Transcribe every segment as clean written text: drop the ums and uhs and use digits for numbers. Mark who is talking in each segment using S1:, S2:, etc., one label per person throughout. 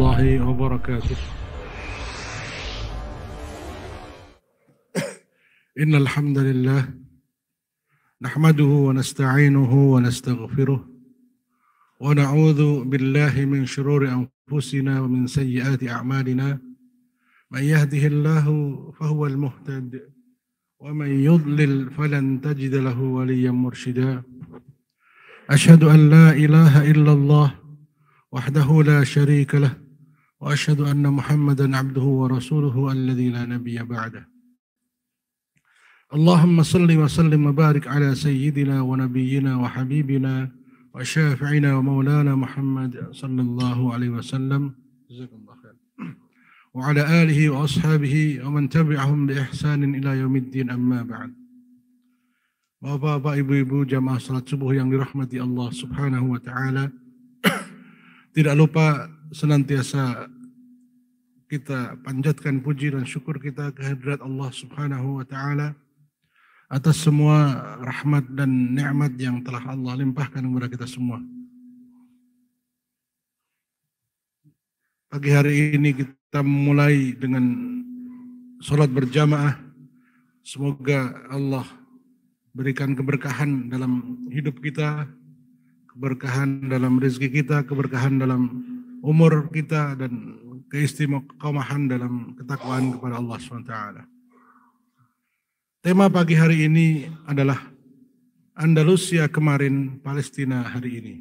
S1: الله وبركاته. إن الحمد لله نحمده ونستعينه ونستغفره ونعوذ بالله من شرور أنفسنا ومن سيئات أعمالنا. من يهده الله فهو المهتد ومن يضلل فلن تجد له وليا مرشدا. أشهد أن لا إله إلا الله وحده لا شريك له وأشهد أن محمدا عبده ورسوله الذي لا نبي بعده. اللهم صل وسلم وبارك على سيدنا ونبينا وحبيبنا وشافعنا ومولانا محمد صلى الله عليه وسلم وعلى آله وأصحابه ومن تبعهم بإحسان إلى يوم الدين. أما بعد. Bapak-bapak, ibu-ibu, jamaah salat subuh yang dirahmati Allah Subhanahu wa taala. Tidak lupa senantiasa kita panjatkan puji dan syukur kita kehadirat Allah Subhanahu wa taala atas semua rahmat dan nikmat yang telah Allah limpahkan kepada kita semua. Pagi hari ini kita mulai dengan salat berjamaah. Semoga Allah berikan keberkahan dalam hidup kita, keberkahan dalam rezeki kita, keberkahan dalam umur kita, dan keistiqomahan dalam ketakwaan kepada Allah SWT. Tema pagi hari ini adalah Andalusia kemarin, Palestina hari ini.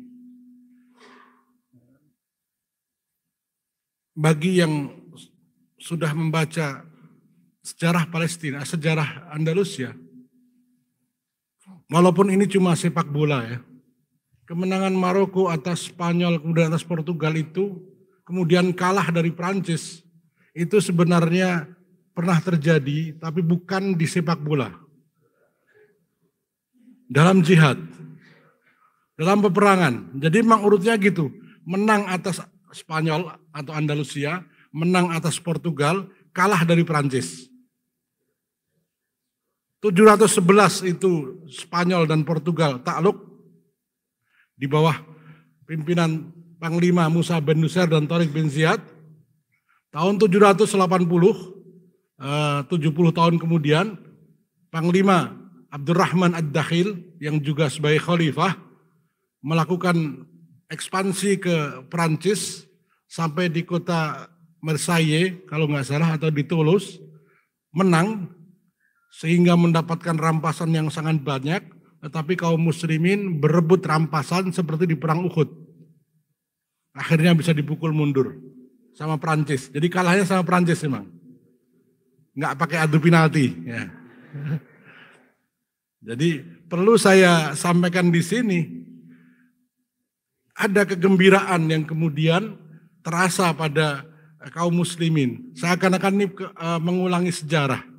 S1: Bagi yang sudah membaca sejarah Palestina, sejarah Andalusia, walaupun ini cuma sepak bola ya, kemenangan Maroko atas Spanyol kemudian atas Portugal itu, kemudian kalah dari Prancis, itu sebenarnya pernah terjadi, tapi bukan di sepak bola. Dalam jihad, dalam peperangan. Jadi memang urutnya gitu, menang atas Spanyol atau Andalusia, menang atas Portugal, kalah dari Prancis. 711 itu Spanyol dan Portugal takluk di bawah pimpinan Panglima Musa bin Nusayr dan Tariq bin Ziyad. Tahun 780, 70 tahun kemudian, Panglima Abdurrahman Ad-Dakhil yang juga sebagai khalifah melakukan ekspansi ke Perancis sampai di kota Marseille kalau nggak salah atau di Toulouse, menang sehingga mendapatkan rampasan yang sangat banyak, tetapi kaum muslimin berebut rampasan seperti di perang Uhud. Akhirnya bisa dipukul mundur sama Prancis. Jadi kalahnya sama Prancis memang. Nggak pakai adu penalti. Ya. Jadi perlu saya sampaikan di sini, ada kegembiraan yang kemudian terasa pada kaum muslimin. Seakan-akan ini mengulangi sejarah.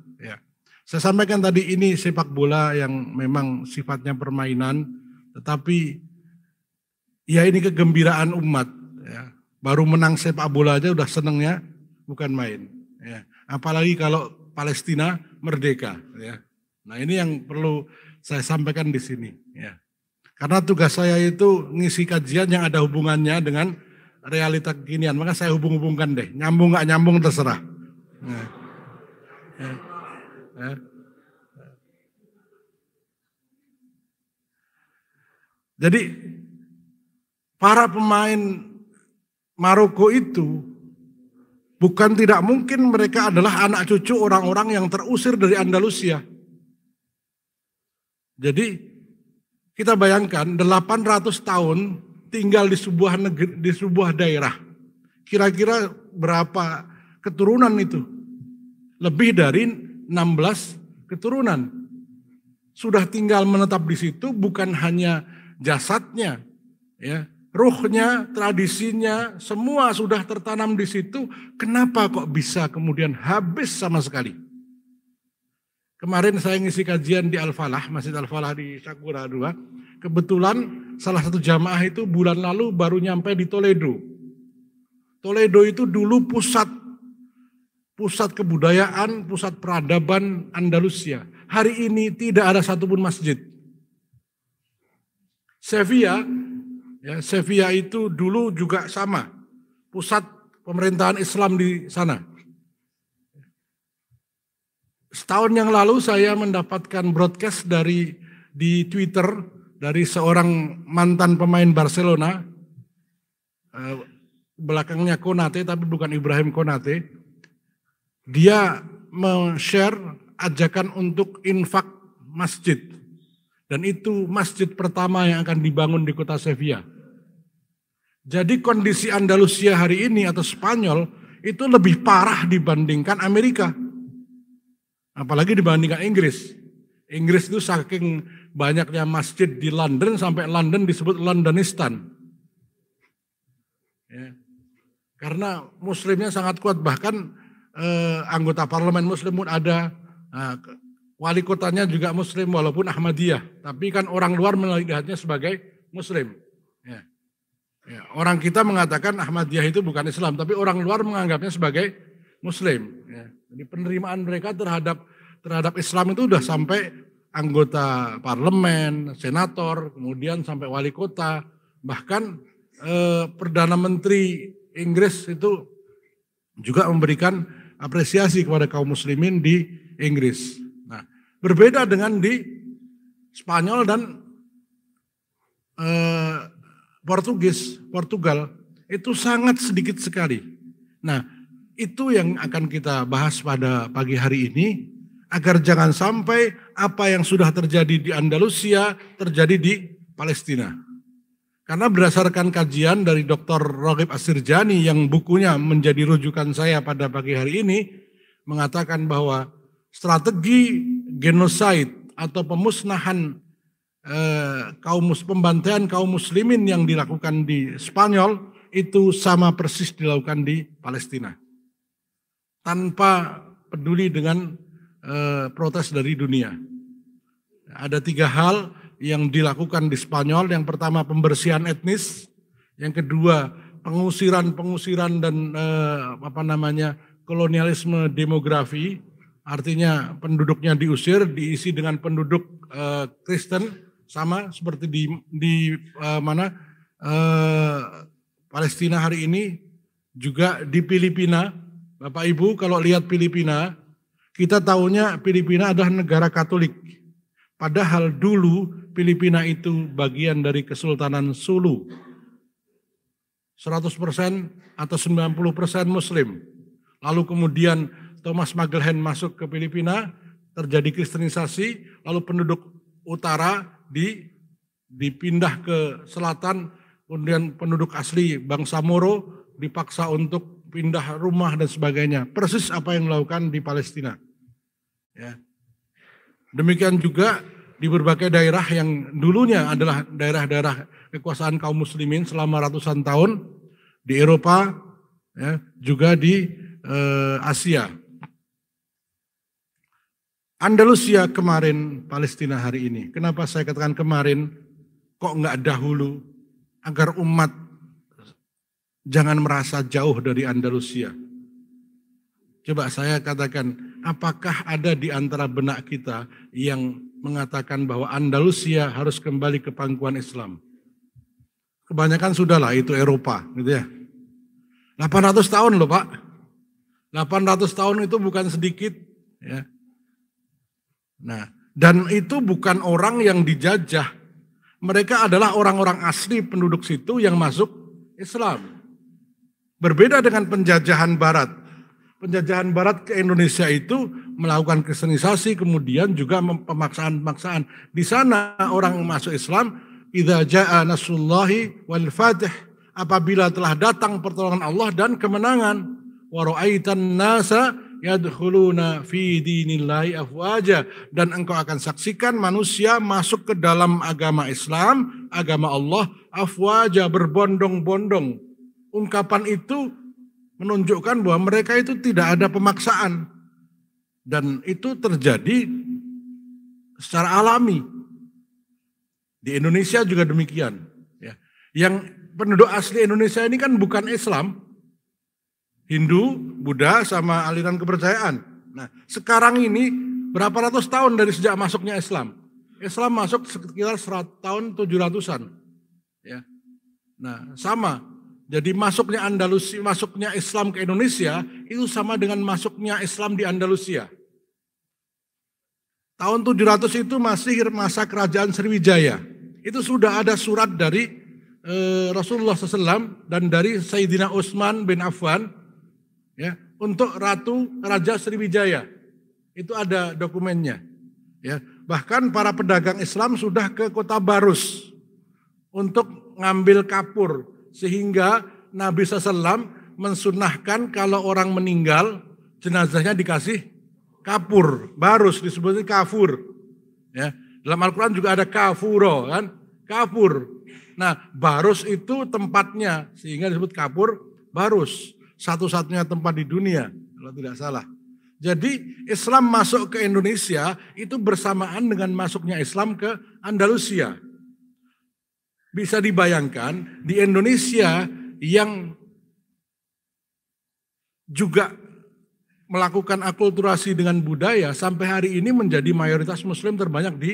S1: Saya sampaikan tadi ini sepak bola yang memang sifatnya permainan, tetapi ya ini kegembiraan umat. Ya. Baru menang sepak bola aja udah senengnya, bukan main. Ya. Apalagi kalau Palestina merdeka. Ya. Nah ini yang perlu saya sampaikan di sini. Ya. Karena tugas saya itu ngisi kajian yang ada hubungannya dengan realita kekinian, maka saya hubung-hubungkan deh. Nyambung nggak nyambung terserah. Ya. Ya. Jadi para pemain Maroko itu bukan tidak mungkin mereka adalah anak cucu orang-orang yang terusir dari Andalusia. Jadi kita bayangkan 800 tahun tinggal di sebuah negeri, di sebuah daerah. Kira-kira berapa keturunan itu? Lebih dari 16 keturunan. Sudah tinggal menetap di situ, bukan hanya jasadnya, ya, ruhnya, tradisinya, semua sudah tertanam di situ. Kenapa kok bisa kemudian habis sama sekali? Kemarin saya ngisi kajian di Al-Falah, Masjid Al-Falah di Sakura 2. Kebetulan salah satu jamaah itu bulan lalu baru nyampe di Toledo. Toledo itu dulu pusat kebudayaan, pusat peradaban Andalusia. Hari ini tidak ada satupun masjid. Sevilla itu dulu juga sama, pusat pemerintahan Islam di sana. Setahun yang lalu saya mendapatkan broadcast di Twitter dari seorang mantan pemain Barcelona, belakangnya Konate tapi bukan Ibrahim Konate. Dia men-share ajakan untuk infak masjid, dan itu masjid pertama yang akan dibangun di kota Sevilla. Jadi kondisi Andalusia hari ini atau Spanyol itu lebih parah dibandingkan Amerika. Apalagi dibandingkan Inggris. Inggris itu saking banyaknya masjid di London sampai London disebut Londonistan. Ya. Karena muslimnya sangat kuat, bahkan anggota parlemen muslim pun ada, wali kotanya juga muslim walaupun Ahmadiyah. Tapi kan orang luar melihatnya sebagai muslim. Ya. Ya. Orang kita mengatakan Ahmadiyah itu bukan Islam, tapi orang luar menganggapnya sebagai muslim. Ya. Jadi penerimaan mereka terhadap Islam itu udah sampai anggota parlemen, senator, kemudian sampai wali kota, bahkan Perdana Menteri Inggris itu juga memberikan apresiasi kepada kaum muslimin di Inggris. Nah, berbeda dengan di Spanyol dan Portugal itu sangat sedikit sekali. Nah, itu yang akan kita bahas pada pagi hari ini, agar jangan sampai apa yang sudah terjadi di Andalusia terjadi di Palestina. Karena berdasarkan kajian dari Dr. Roghib Assirjani yang bukunya menjadi rujukan saya pada pagi hari ini, mengatakan bahwa strategi genocide atau pemusnahan pembantaian kaum muslimin yang dilakukan di Spanyol itu sama persis dilakukan di Palestina. Tanpa peduli dengan protes dari dunia. Ada 3 hal yang dilakukan di Spanyol. Yang pertama pembersihan etnis, yang kedua pengusiran dan kolonialisme demografi, artinya penduduknya diusir, diisi dengan penduduk Kristen, sama seperti di Palestina hari ini, juga di Filipina. Bapak Ibu kalau lihat Filipina, kita tahunya Filipina adalah negara Katolik. Padahal dulu Filipina itu bagian dari Kesultanan Sulu. 100% atau 90% Muslim. Lalu kemudian Thomas Magellan masuk ke Filipina, terjadi kristenisasi, lalu penduduk utara dipindah ke selatan, kemudian penduduk asli bangsa Moro dipaksa untuk pindah rumah dan sebagainya. Persis apa yang dilakukan di Palestina. Ya. Demikian juga di berbagai daerah yang dulunya adalah daerah-daerah kekuasaan kaum muslimin selama ratusan tahun di Eropa, ya, juga di Asia. Andalusia kemarin, Palestina hari ini. Kenapa saya katakan kemarin, kok enggak dahulu, agar umat jangan merasa jauh dari Andalusia. Coba saya katakan, apakah ada di antara benak kita yang mengatakan bahwa Andalusia harus kembali ke pangkuan Islam? Kebanyakan sudahlah itu Eropa, gitu ya. 800 tahun loh Pak. 800 tahun itu bukan sedikit, ya. Nah, dan itu bukan orang yang dijajah. Mereka adalah orang-orang asli penduduk situ yang masuk Islam. Berbeda dengan penjajahan Barat. Penjajahan Barat ke Indonesia itu melakukan kristenisasi, kemudian juga pemaksaan-pemaksaan. Di sana orang masuk Islam, idza jaa nasrullahi wal fatih, apabila telah datang pertolongan Allah dan kemenangan, wa ra'aitan nasa yadkhuluna fi dinillahi afwaja, dan engkau akan saksikan manusia masuk ke dalam agama Islam, agama Allah, afwaja, berbondong-bondong. Ungkapan itu menunjukkan bahwa mereka itu tidak ada pemaksaan. Dan itu terjadi secara alami. Di Indonesia juga demikian. Ya. Yang penduduk asli Indonesia ini kan bukan Islam. Hindu, Buddha, sama aliran kepercayaan. Nah, sekarang ini berapa ratus tahun dari sejak masuknya Islam? Islam masuk sekitar tahun 700-an. Ya. Nah, sama. Jadi masuknya Andalusia, masuknya Islam ke Indonesia itu sama dengan masuknya Islam di Andalusia. Tahun 700 itu masih masa kerajaan Sriwijaya. Itu sudah ada surat dari Rasulullah SAW dan dari Sayyidina Utsman bin Affan ya, untuk Raja Sriwijaya. Itu ada dokumennya. Ya. Bahkan para pedagang Islam sudah ke kota Barus untuk ngambil kapur. Sehingga Nabi SAW mensunahkan kalau orang meninggal jenazahnya dikasih kapur. Barus disebutnya kafur. Ya. Dalam Al-Quran juga ada kafuro kan, kafur. Nah Barus itu tempatnya sehingga disebut kapur Barus. Satu-satunya tempat di dunia kalau tidak salah. Jadi Islam masuk ke Indonesia itu bersamaan dengan masuknya Islam ke Andalusia. Bisa dibayangkan di Indonesia yang juga melakukan akulturasi dengan budaya sampai hari ini menjadi mayoritas Muslim terbanyak di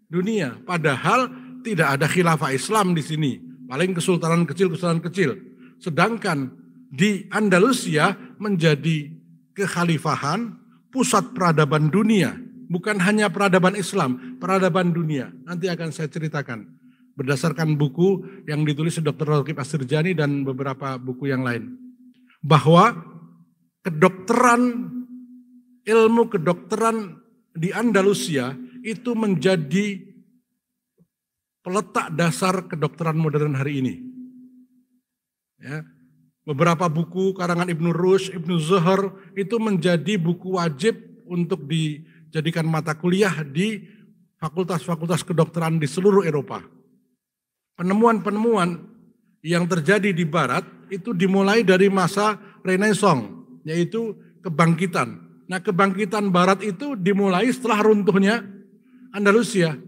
S1: dunia. Padahal tidak ada khilafah Islam di sini, paling kesultanan kecil. Sedangkan di Andalusia menjadi kekhalifahan, pusat peradaban dunia. Bukan hanya peradaban Islam, peradaban dunia. Nanti akan saya ceritakan. Berdasarkan buku yang ditulis Dr. Raqib Astirjani dan beberapa buku yang lain. Bahwa ilmu kedokteran di Andalusia itu menjadi peletak dasar kedokteran modern hari ini. Ya, beberapa buku karangan Ibnu Rushd, Ibnu Zuhr itu menjadi buku wajib untuk dijadikan mata kuliah di fakultas-fakultas kedokteran di seluruh Eropa. Penemuan-penemuan yang terjadi di Barat itu dimulai dari masa Renaissance, yaitu kebangkitan. Nah kebangkitan Barat itu dimulai setelah runtuhnya Andalusia.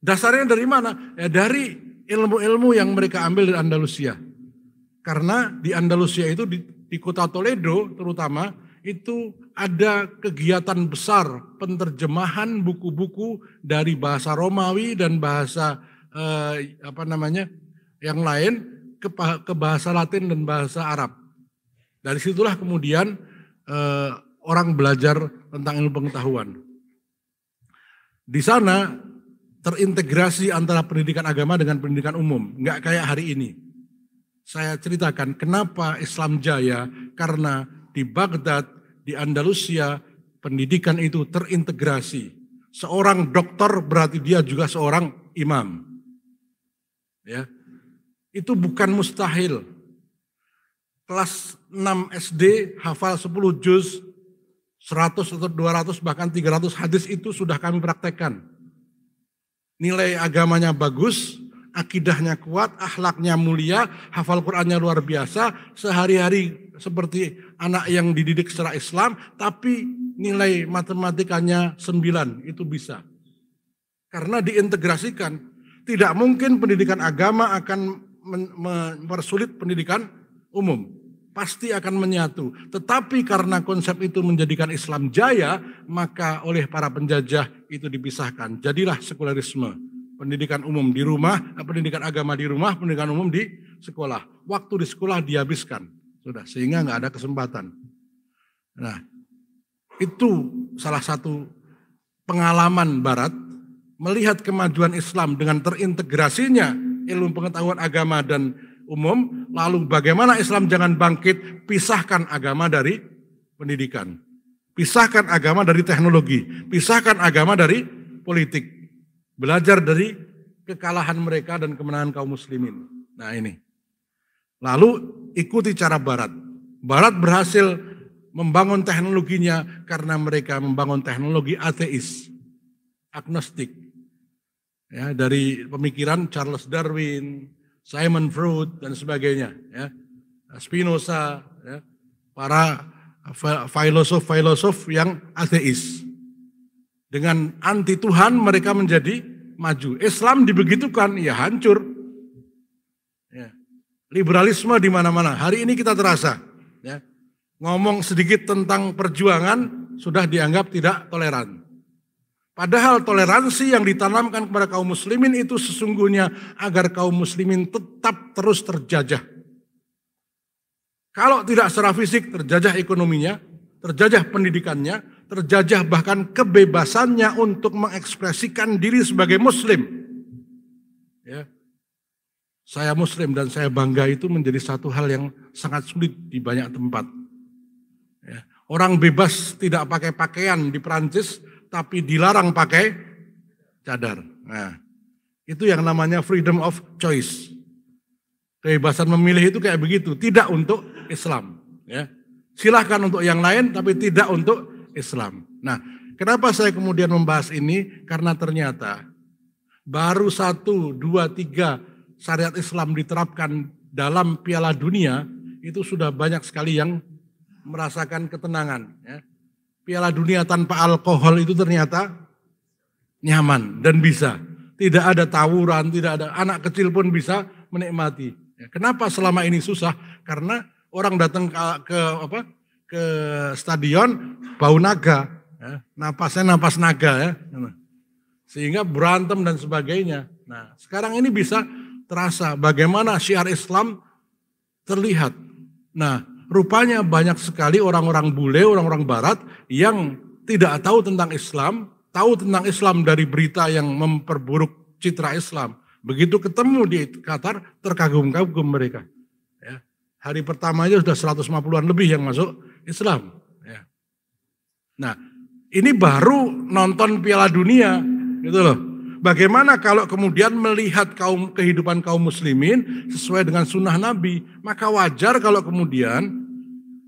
S1: Dasarnya dari mana? Ya dari ilmu-ilmu yang mereka ambil dari Andalusia. Karena di Andalusia itu di kota Toledo terutama itu ada kegiatan besar penerjemahan buku-buku dari bahasa Romawi dan bahasa yang lain ke bahasa Latin dan bahasa Arab. Dari situlah kemudian orang belajar tentang ilmu pengetahuan. Di sana terintegrasi antara pendidikan agama dengan pendidikan umum, nggak kayak hari ini. Saya ceritakan kenapa Islam jaya, karena di Baghdad, di Andalusia, pendidikan itu terintegrasi. Seorang dokter berarti dia juga seorang imam. Ya, itu bukan mustahil. Kelas 6 SD hafal 10 juz, 100 atau 200 bahkan 300 hadis itu sudah kami praktekkan. Nilai agamanya bagus, akidahnya kuat, akhlaknya mulia, hafal Qur'annya luar biasa, sehari-hari seperti anak yang dididik secara Islam, tapi nilai matematikanya 9, itu bisa. Karena diintegrasikan. Tidak mungkin pendidikan agama akan mempersulit pendidikan umum. Pasti akan menyatu. Tetapi karena konsep itu menjadikan Islam jaya, maka oleh para penjajah itu dipisahkan. Jadilah sekularisme. Pendidikan umum di rumah, pendidikan agama di rumah, pendidikan umum di sekolah. Waktu di sekolah dihabiskan. Sudah, sehingga nggak ada kesempatan. Nah, itu salah satu pengalaman Barat melihat kemajuan Islam dengan terintegrasinya ilmu pengetahuan agama dan umum, lalu bagaimana Islam jangan bangkit, pisahkan agama dari pendidikan, pisahkan agama dari teknologi, pisahkan agama dari politik, belajar dari kekalahan mereka dan kemenangan kaum muslimin. Nah ini, lalu ikuti cara Barat. Barat berhasil membangun teknologinya karena mereka membangun teknologi ateis, agnostik. Ya, dari pemikiran Charles Darwin, Simon Freud dan sebagainya, ya, Spinoza, ya, para filosof yang ateis. Dengan anti Tuhan mereka menjadi maju. Islam dibegitukan, ya hancur. Ya. Liberalisme di mana-mana. Hari ini kita terasa, ya, ngomong sedikit tentang perjuangan sudah dianggap tidak toleran. Padahal toleransi yang ditanamkan kepada kaum muslimin itu sesungguhnya agar kaum muslimin tetap terus terjajah. Kalau tidak secara fisik, terjajah ekonominya, terjajah pendidikannya, terjajah bahkan kebebasannya untuk mengekspresikan diri sebagai muslim. Ya. Saya muslim dan saya bangga itu menjadi satu hal yang sangat sulit di banyak tempat. Ya. Orang bebas tidak pakai pakaian di Perancis, tapi dilarang pakai cadar. Nah, itu yang namanya freedom of choice. Kebebasan memilih itu kayak begitu, tidak untuk Islam. Ya. Silahkan untuk yang lain, tapi tidak untuk Islam. Nah, kenapa saya kemudian membahas ini? Karena ternyata baru 1, 2, 3 syariat Islam diterapkan dalam Piala Dunia, itu sudah banyak sekali yang merasakan ketenangan. Ya. Piala Dunia tanpa alkohol itu ternyata nyaman dan bisa. Tidak ada tawuran, tidak ada, anak kecil pun bisa menikmati. Ya, kenapa selama ini susah? Karena orang datang ke stadion bau naga, ya, napasnya napas naga, ya, sehingga berantem dan sebagainya. Nah, sekarang ini bisa terasa bagaimana syiar Islam terlihat. Nah, rupanya banyak sekali orang-orang bule, orang-orang barat yang tidak tahu tentang Islam, tahu tentang Islam dari berita yang memperburuk citra Islam. Begitu ketemu di Qatar, terkagum-kagum mereka. Ya. Hari pertama aja sudah 150-an lebih yang masuk Islam. Ya. Nah, ini baru nonton Piala Dunia, gitu loh. Bagaimana kalau kemudian melihat kehidupan kaum muslimin sesuai dengan sunnah Nabi, maka wajar kalau kemudian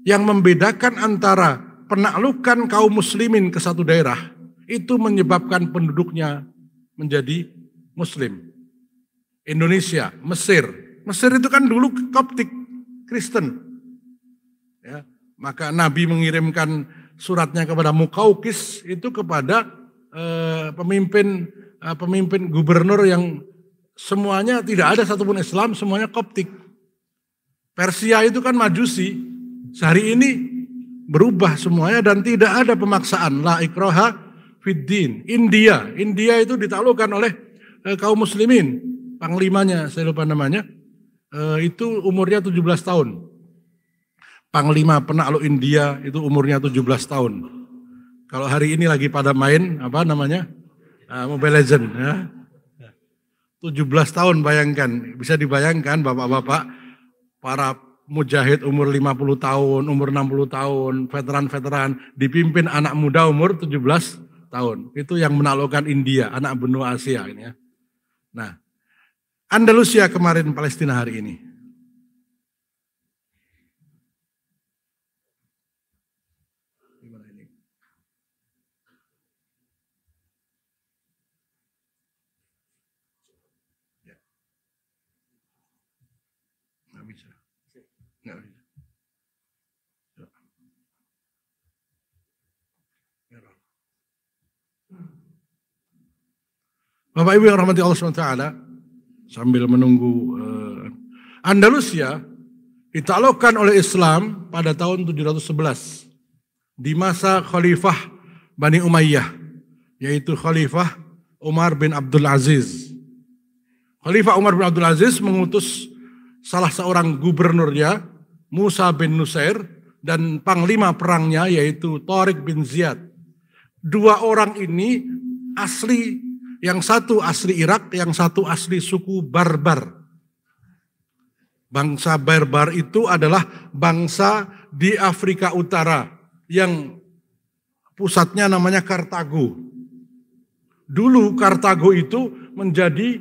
S1: yang membedakan antara penaklukan kaum muslimin ke satu daerah itu menyebabkan penduduknya menjadi muslim. Indonesia, Mesir itu kan dulu Koptik Kristen. Ya, maka Nabi mengirimkan suratnya kepada Mukaukis itu kepada pemimpin gubernur yang semuanya tidak ada satupun Islam, semuanya Koptik. Persia itu kan Majusi, sehari ini berubah semuanya dan tidak ada pemaksaan. La ikraha fiddin. India itu ditaklukkan oleh kaum muslimin. Panglimanya, saya lupa namanya, itu umurnya 17 tahun. Panglima penakluk India itu umurnya 17 tahun. Kalau hari ini lagi pada main, Mobile Legends. Ya. 17 tahun bayangkan, bisa dibayangkan bapak-bapak, para mujahid umur 50 tahun, umur 60 tahun, veteran-veteran, dipimpin anak muda umur 17 tahun. Itu yang menaklukkan India, anak benua Asia ini ya. Nah, Andalusia kemarin, Palestina hari ini. Gimana ini? Ya. Nggak bisa. Nggak bisa. Bapak Ibu yang rahmati Allah SWT, sambil menunggu Andalusia ditaklukkan oleh Islam pada tahun 711 di masa Khalifah Bani Umayyah, yaitu Khalifah Umar bin Abdul Aziz. Khalifah Umar bin Abdul Aziz mengutus salah seorang gubernurnya, Musa bin Nusair, dan panglima perangnya yaitu Tariq bin Ziyad. Dua orang ini asli, yang satu asli Irak, yang satu asli suku Barbar. Bangsa Barbar itu adalah bangsa di Afrika Utara yang pusatnya namanya Kartago. Dulu Kartago itu menjadi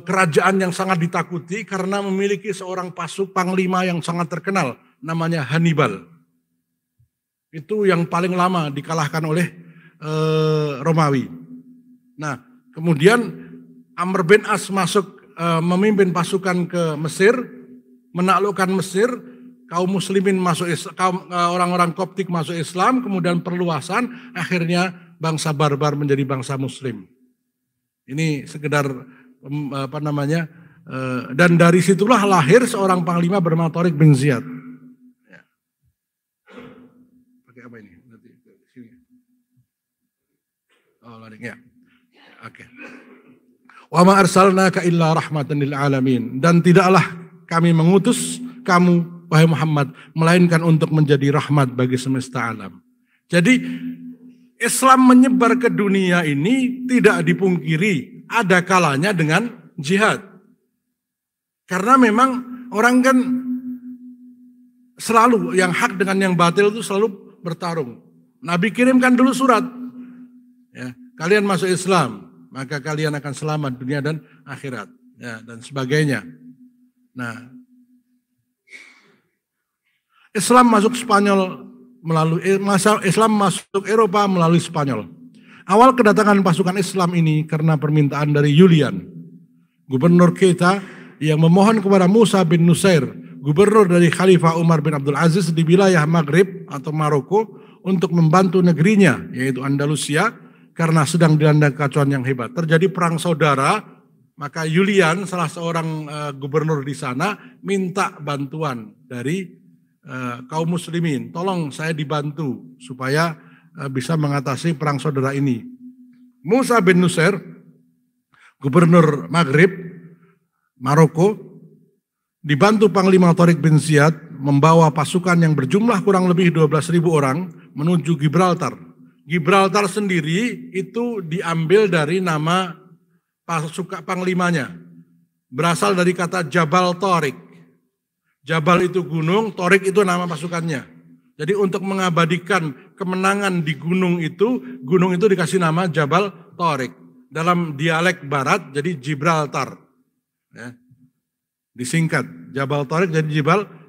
S1: kerajaan yang sangat ditakuti karena memiliki seorang panglima yang sangat terkenal, namanya Hannibal. Itu yang paling lama dikalahkan oleh Romawi. Nah, kemudian Amr bin As masuk memimpin pasukan ke Mesir, menaklukkan Mesir, kaum muslimin masuk orang-orang Koptik masuk Islam, kemudian perluasan, akhirnya bangsa Barbar menjadi bangsa Muslim. Ini sekedar dan dari situlah lahir seorang panglima bernama Tariq bin Ziyad. Ya. Pakai apa ini? Nanti sini. Ya. Oke. Wa ma arsalnaka illa rahmatan lil alamin, dan tidaklah kami mengutus kamu wahai Muhammad melainkan untuk menjadi rahmat bagi semesta alam. Jadi Islam menyebar ke dunia ini tidak dipungkiri ada kalanya dengan jihad. Karena memang orang kan selalu yang hak dengan yang batil itu selalu bertarung. Nabi kirimkan dulu surat. Ya, kalian masuk Islam, maka kalian akan selamat dunia dan akhirat, ya, dan sebagainya. Nah, Islam masuk Spanyol Islam masuk Eropa melalui Spanyol. Awal kedatangan pasukan Islam ini karena permintaan dari Julian, gubernur kita, yang memohon kepada Musa bin Nusair, gubernur dari Khalifah Umar bin Abdul Aziz di wilayah Maghrib atau Maroko, untuk membantu negerinya, yaitu Andalusia, karena sedang dilanda kekacauan yang hebat. Terjadi perang saudara, maka Julian, salah seorang gubernur di sana, minta bantuan dari kaum muslimin. Tolong saya dibantu supaya bisa mengatasi perang saudara ini. Musa bin Nusair, gubernur Maghrib, Maroko, dibantu Panglima Tariq bin Ziyad, membawa pasukan yang berjumlah kurang lebih 12.000 orang menuju Gibraltar. Gibraltar sendiri itu diambil dari nama pasukan panglimanya. Berasal dari kata Jabal Tariq. Jabal itu gunung, Tariq itu nama pasukannya. Jadi untuk mengabadikan kemenangan di gunung itu dikasih nama Jabal Tariq. Dalam dialek barat jadi Gibraltar. Ya. Disingkat, Jabal Tariq jadi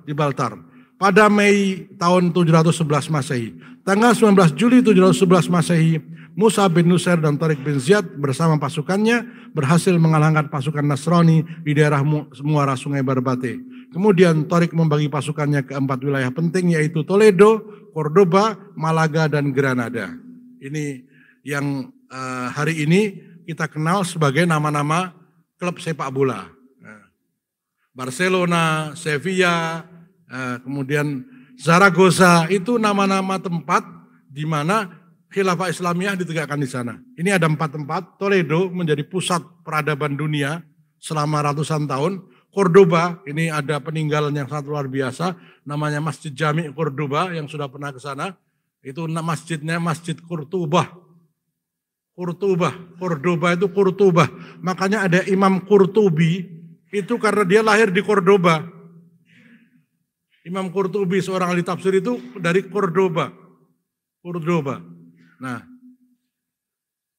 S1: Gibraltar. Pada Mei tahun 711 Masehi, tanggal 19 Juli 711 Masehi, Musa bin Nusair dan Tariq bin Ziyad bersama pasukannya berhasil mengalahkan pasukan Nasrani di daerah muara Sungai Barbate. Kemudian Tariq membagi pasukannya ke 4 wilayah penting, yaitu Toledo, Cordoba, Malaga, dan Granada. Ini yang hari ini kita kenal sebagai nama-nama klub sepak bola. Barcelona, Sevilla, kemudian Zaragoza, itu nama-nama tempat di mana Khilafah Islamiyah ditegakkan di sana. Ini ada 4 tempat. Toledo menjadi pusat peradaban dunia selama ratusan tahun. Cordoba, ini ada peninggalan yang sangat luar biasa, namanya Masjid Jami' Cordoba, yang sudah pernah ke sana. Itu masjidnya Masjid Qurtubah. Cordoba itu Qurtubah. Makanya ada Imam Qurtubi, itu karena dia lahir di Cordoba. Imam Qurtubi, seorang ahli tafsir, itu dari Cordoba. Nah,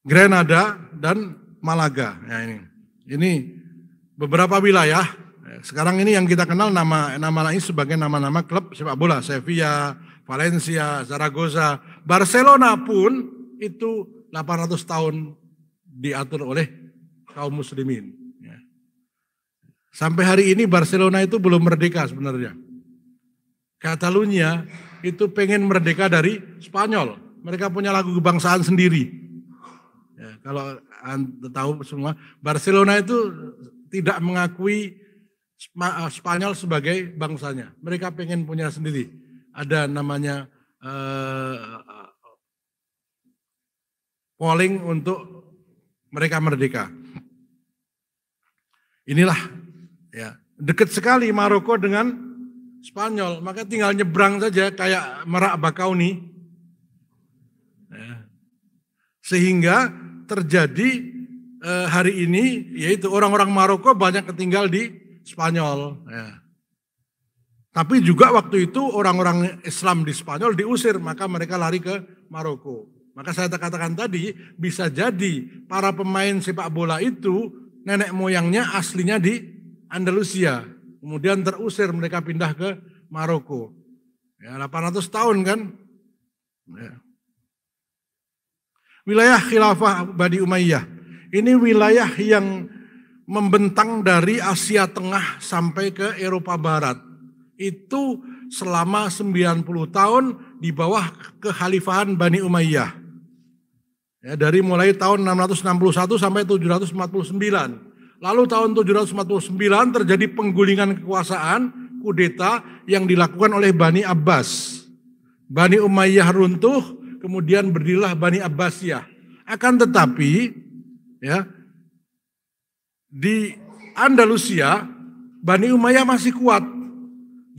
S1: Granada dan Malaga. Ya, ini beberapa wilayah. Sekarang ini yang kita kenal nama ini sebagai nama-nama klub sepak bola. Sevilla, Valencia, Zaragoza, Barcelona pun itu 800 tahun diatur oleh kaum muslimin. Sampai hari ini Barcelona itu belum merdeka sebenarnya. Catalunya itu pengen merdeka dari Spanyol. Mereka punya lagu kebangsaan sendiri. Ya, kalau Anda tahu semua, Barcelona itu tidak mengakui Spanyol sebagai bangsanya. Mereka pengen punya sendiri. Ada namanya polling untuk mereka merdeka. Inilah, ya, dekat sekali Maroko dengan Spanyol, maka tinggal nyebrang saja kayak Merak Bakauni. Ya. Sehingga terjadi hari ini, yaitu orang-orang Maroko banyak tinggal di Spanyol. Ya. Tapi juga waktu itu orang-orang Islam di Spanyol diusir, maka mereka lari ke Maroko. Maka saya katakan tadi, bisa jadi para pemain sepak bola itu nenek moyangnya aslinya di Andalusia. Kemudian terusir, mereka pindah ke Maroko. Ya, 800 tahun kan. Ya. Wilayah Khilafah Bani Umayyah. Ini wilayah yang membentang dari Asia Tengah sampai ke Eropa Barat. Itu selama 90 tahun di bawah kekhalifahan Bani Umayyah. Ya, dari mulai tahun 661 sampai 749. Lalu tahun 749 terjadi penggulingan kekuasaan, kudeta yang dilakukan oleh Bani Abbas. Bani Umayyah runtuh, kemudian berdirilah Bani Abbasiyah. Akan tetapi ya di Andalusia Bani Umayyah masih kuat.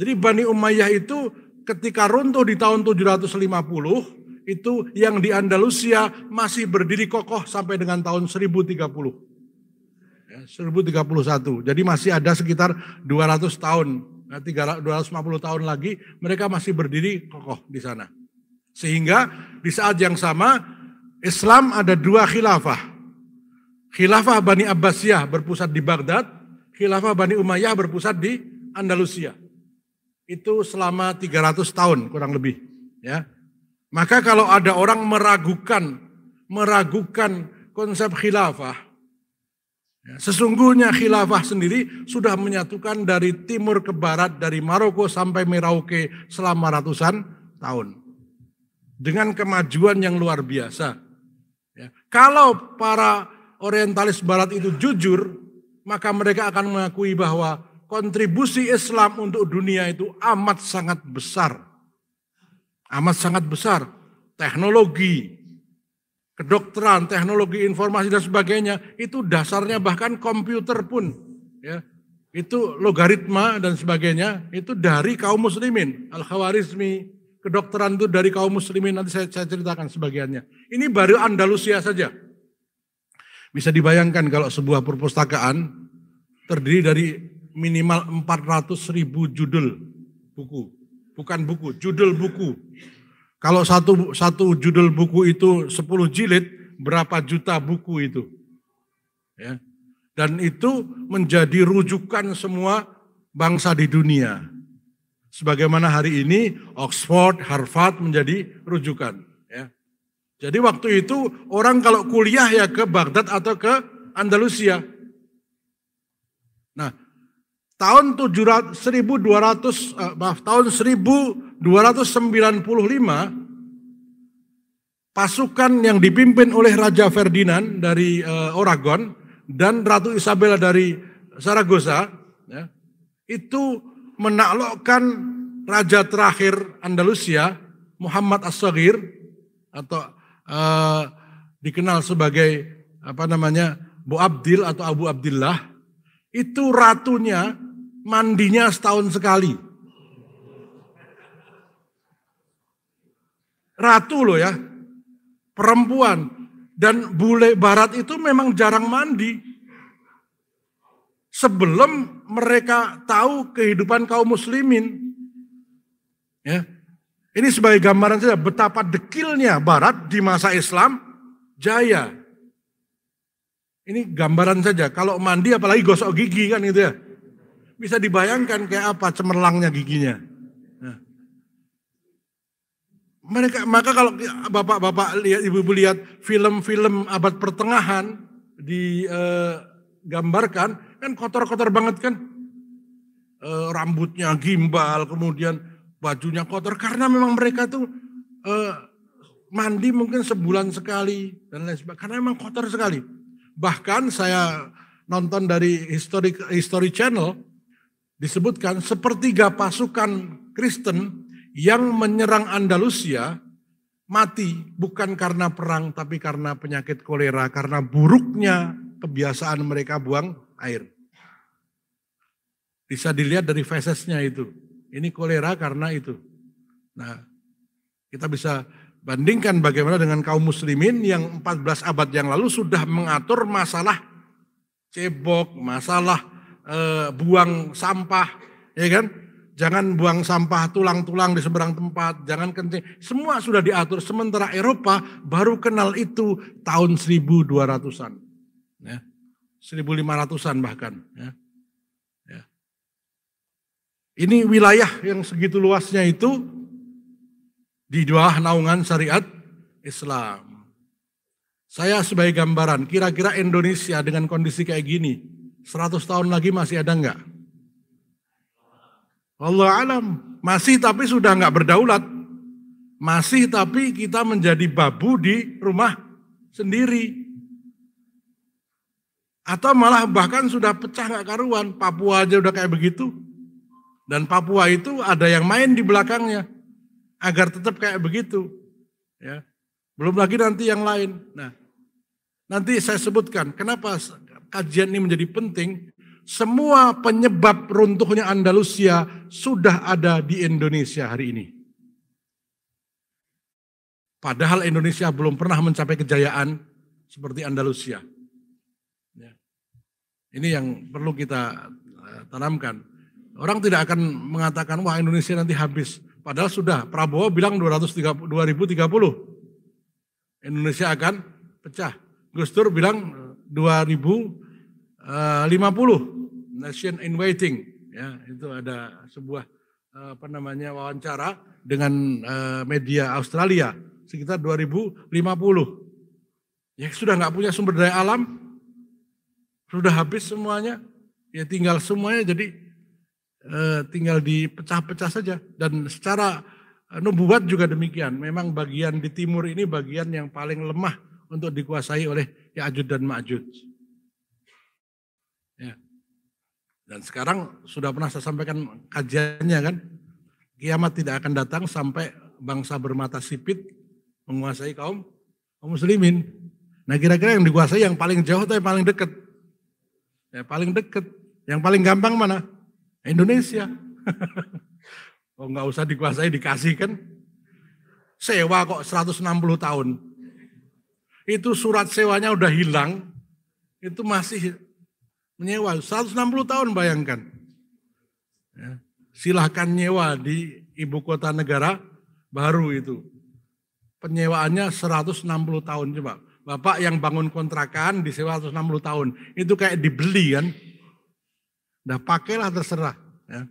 S1: Jadi Bani Umayyah itu ketika runtuh di tahun 750 itu yang di Andalusia masih berdiri kokoh sampai dengan tahun 1030. Ya, 1031. Jadi masih ada sekitar 200 tahun, 250 tahun lagi mereka masih berdiri kokoh di sana. Sehingga di saat yang sama Islam ada dua khilafah. Khilafah Bani Abbasiyah berpusat di Baghdad, khilafah Bani Umayyah berpusat di Andalusia. Itu selama 300 tahun kurang lebih, ya. Maka kalau ada orang meragukan konsep khilafah, ya, sesungguhnya khilafah sendiri sudah menyatukan dari timur ke barat, dari Maroko sampai Merauke selama ratusan tahun. Dengan kemajuan yang luar biasa. Ya. Kalau para orientalis barat itu jujur, maka mereka akan mengakui bahwa kontribusi Islam untuk dunia itu amat sangat besar. Amat sangat besar. Teknologi, kedokteran, teknologi informasi dan sebagainya, itu dasarnya bahkan komputer pun. Ya, itu logaritma dan sebagainya, itu dari kaum muslimin. Al-Khawarizmi, kedokteran itu dari kaum muslimin, nanti saya ceritakan sebagiannya. Ini baru Andalusia saja. Bisa dibayangkan kalau sebuah perpustakaan terdiri dari minimal 400.000 judul buku. Bukan buku, judul buku. Kalau satu judul buku itu 10 jilid, berapa juta buku itu. Ya. Dan itu menjadi rujukan semua bangsa di dunia. Sebagaimana hari ini Oxford, Harvard menjadi rujukan. Ya. Jadi waktu itu orang kalau kuliah ya ke Baghdad atau ke Andalusia. Nah, tahun 1295 pasukan yang dipimpin oleh Raja Ferdinand dari Aragon dan Ratu Isabella dari Zaragoza, ya, itu menaklukkan raja terakhir Andalusia, Muhammad As-Saghir, atau dikenal sebagai Bu Abdil atau Abu Abdillah. Itu ratunya mandinya setahun sekali. Ratu loh ya, perempuan. Dan bule barat itu memang jarang mandi. Sebelum mereka tahu kehidupan kaum muslimin. Ya. Ini sebagai gambaran saja betapa dekilnya barat di masa Islam jaya. Ini gambaran saja, kalau mandi apalagi gosok gigi kan gitu ya. Bisa dibayangkan kayak apa cemerlangnya giginya. Nah. Maka kalau bapak-bapak lihat, ibu-ibu lihat film-film abad pertengahan digambarkan kan kotor-kotor banget kan. Rambutnya gimbal, kemudian bajunya kotor karena memang mereka tuh mandi mungkin sebulan sekali dan lain sebagainya karena memang kotor sekali. Bahkan saya nonton dari History Channel disebutkan sepertiga pasukan Kristen yang menyerang Andalusia mati bukan karena perang tapi karena penyakit kolera, karena buruknya kebiasaan mereka buang air. Bisa dilihat dari fesesnya itu. Ini kolera karena itu. Nah, kita bisa bandingkan bagaimana dengan kaum muslimin yang 14 abad yang lalu sudah mengatur masalah cebok, masalah buang sampah, ya kan? Jangan buang sampah tulang-tulang di seberang tempat, jangan kencing. Semua sudah diatur, sementara Eropa baru kenal itu tahun 1200-an. Ya. 1500-an bahkan. Ya. Ya. Ini wilayah yang segitu luasnya itu di bawah naungan syariat Islam. Saya sebagai gambaran, kira-kira Indonesia dengan kondisi kayak gini, 100 tahun lagi masih ada enggak? Wallahu alam, masih tapi sudah enggak berdaulat. Masih tapi kita menjadi babu di rumah sendiri. Atau malah bahkan sudah pecah enggak karuan, Papua aja udah kayak begitu. Dan Papua itu ada yang main di belakangnya. Agar tetap kayak begitu, ya. Belum lagi nanti yang lain. Nah, Nanti saya sebutkan kenapa kajian ini menjadi penting. Semua penyebab runtuhnya Andalusia sudah ada di Indonesia hari ini. Padahal Indonesia belum pernah mencapai kejayaan seperti Andalusia. Ini yang perlu kita tanamkan. Orang tidak akan mengatakan, wah Indonesia nanti habis. Padahal sudah, Prabowo bilang 2030. Indonesia akan pecah. Gus Dur bilang 2050, nation in waiting. Ya, itu ada sebuah wawancara dengan media Australia sekitar 2050. Ya sudah nggak punya sumber daya alam, sudah habis semuanya, ya tinggal semuanya jadi tinggal dipecah-pecah saja. Dan secara nubuat juga demikian. Memang bagian di timur ini bagian yang paling lemah untuk dikuasai oleh Ya'juj dan Ma'juj. Ya. Dan sekarang sudah pernah saya sampaikan kajiannya kan, kiamat tidak akan datang sampai bangsa bermata sipit menguasai kaum muslimin. Nah kira-kira yang dikuasai yang paling jauh atau yang paling dekat? Ya paling dekat. Yang paling gampang mana? Indonesia. Oh nggak usah dikuasai, dikasih kan. Sewa kok 160 tahun. Itu surat sewanya udah hilang, itu masih menyewa 160 tahun bayangkan. Ya, silahkan nyewa di ibu kota negara baru itu. Penyewaannya 160 tahun coba. Bapak yang bangun kontrakan disewa 160 tahun. Itu kayak dibeli kan. Udah pakailah terserah. Ya.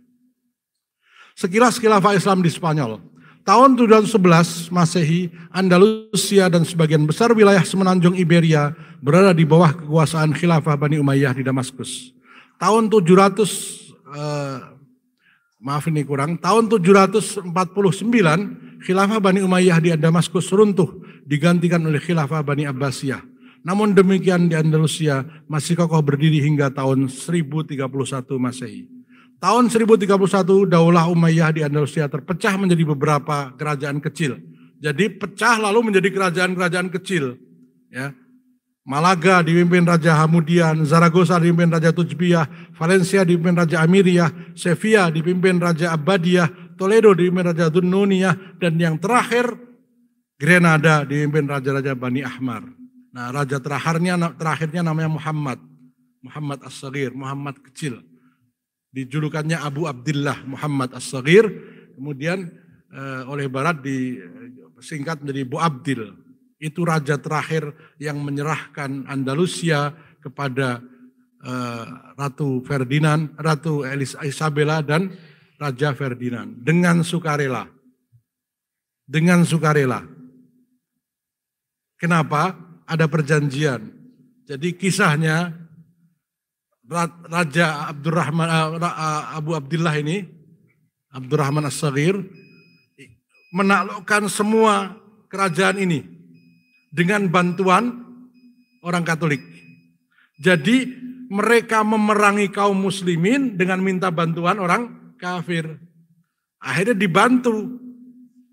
S1: Sekilas khilafah Islam di Spanyol. Tahun 711 Masehi, Andalusia dan sebagian besar wilayah semenanjung Iberia berada di bawah kekuasaan khilafah Bani Umayyah di Damaskus. Tahun 749, khilafah Bani Umayyah di Damaskus runtuh, digantikan oleh khilafah Bani Abbasiyah. Namun demikian di Andalusia masih kokoh berdiri hingga tahun 1031 Masehi. Tahun 1031 Daulah Umayyah di Andalusia terpecah menjadi beberapa kerajaan kecil. Jadi pecah lalu menjadi kerajaan-kerajaan kecil. Ya. Malaga dipimpin Raja Hamudian, Zaragoza dipimpin Raja Tujbiyah, Valencia dipimpin Raja Amiriyah, Sevilla dipimpin Raja Abbadiyah, Toledo dipimpin Raja Dunnuniyah, dan yang terakhir Grenada dipimpin Raja-Raja Bani Ahmar. Nah raja terakhirnya namanya Muhammad As-Saghir, Muhammad kecil. Dijulukannya Abu Abdillah Muhammad As-Saghir, kemudian oleh Barat disingkat menjadi Bu Abdil. Itu raja terakhir yang menyerahkan Andalusia kepada Ratu Ferdinand, Ratu Isabella dan Raja Ferdinand dengan sukarela. Dengan sukarela. Kenapa? Ada perjanjian. Jadi kisahnya Raja Abu Abdillah ini, Abdurrahman As-Saghir, menaklukkan semua kerajaan ini dengan bantuan orang Katolik. Jadi mereka memerangi kaum muslimin dengan minta bantuan orang kafir. Akhirnya dibantu.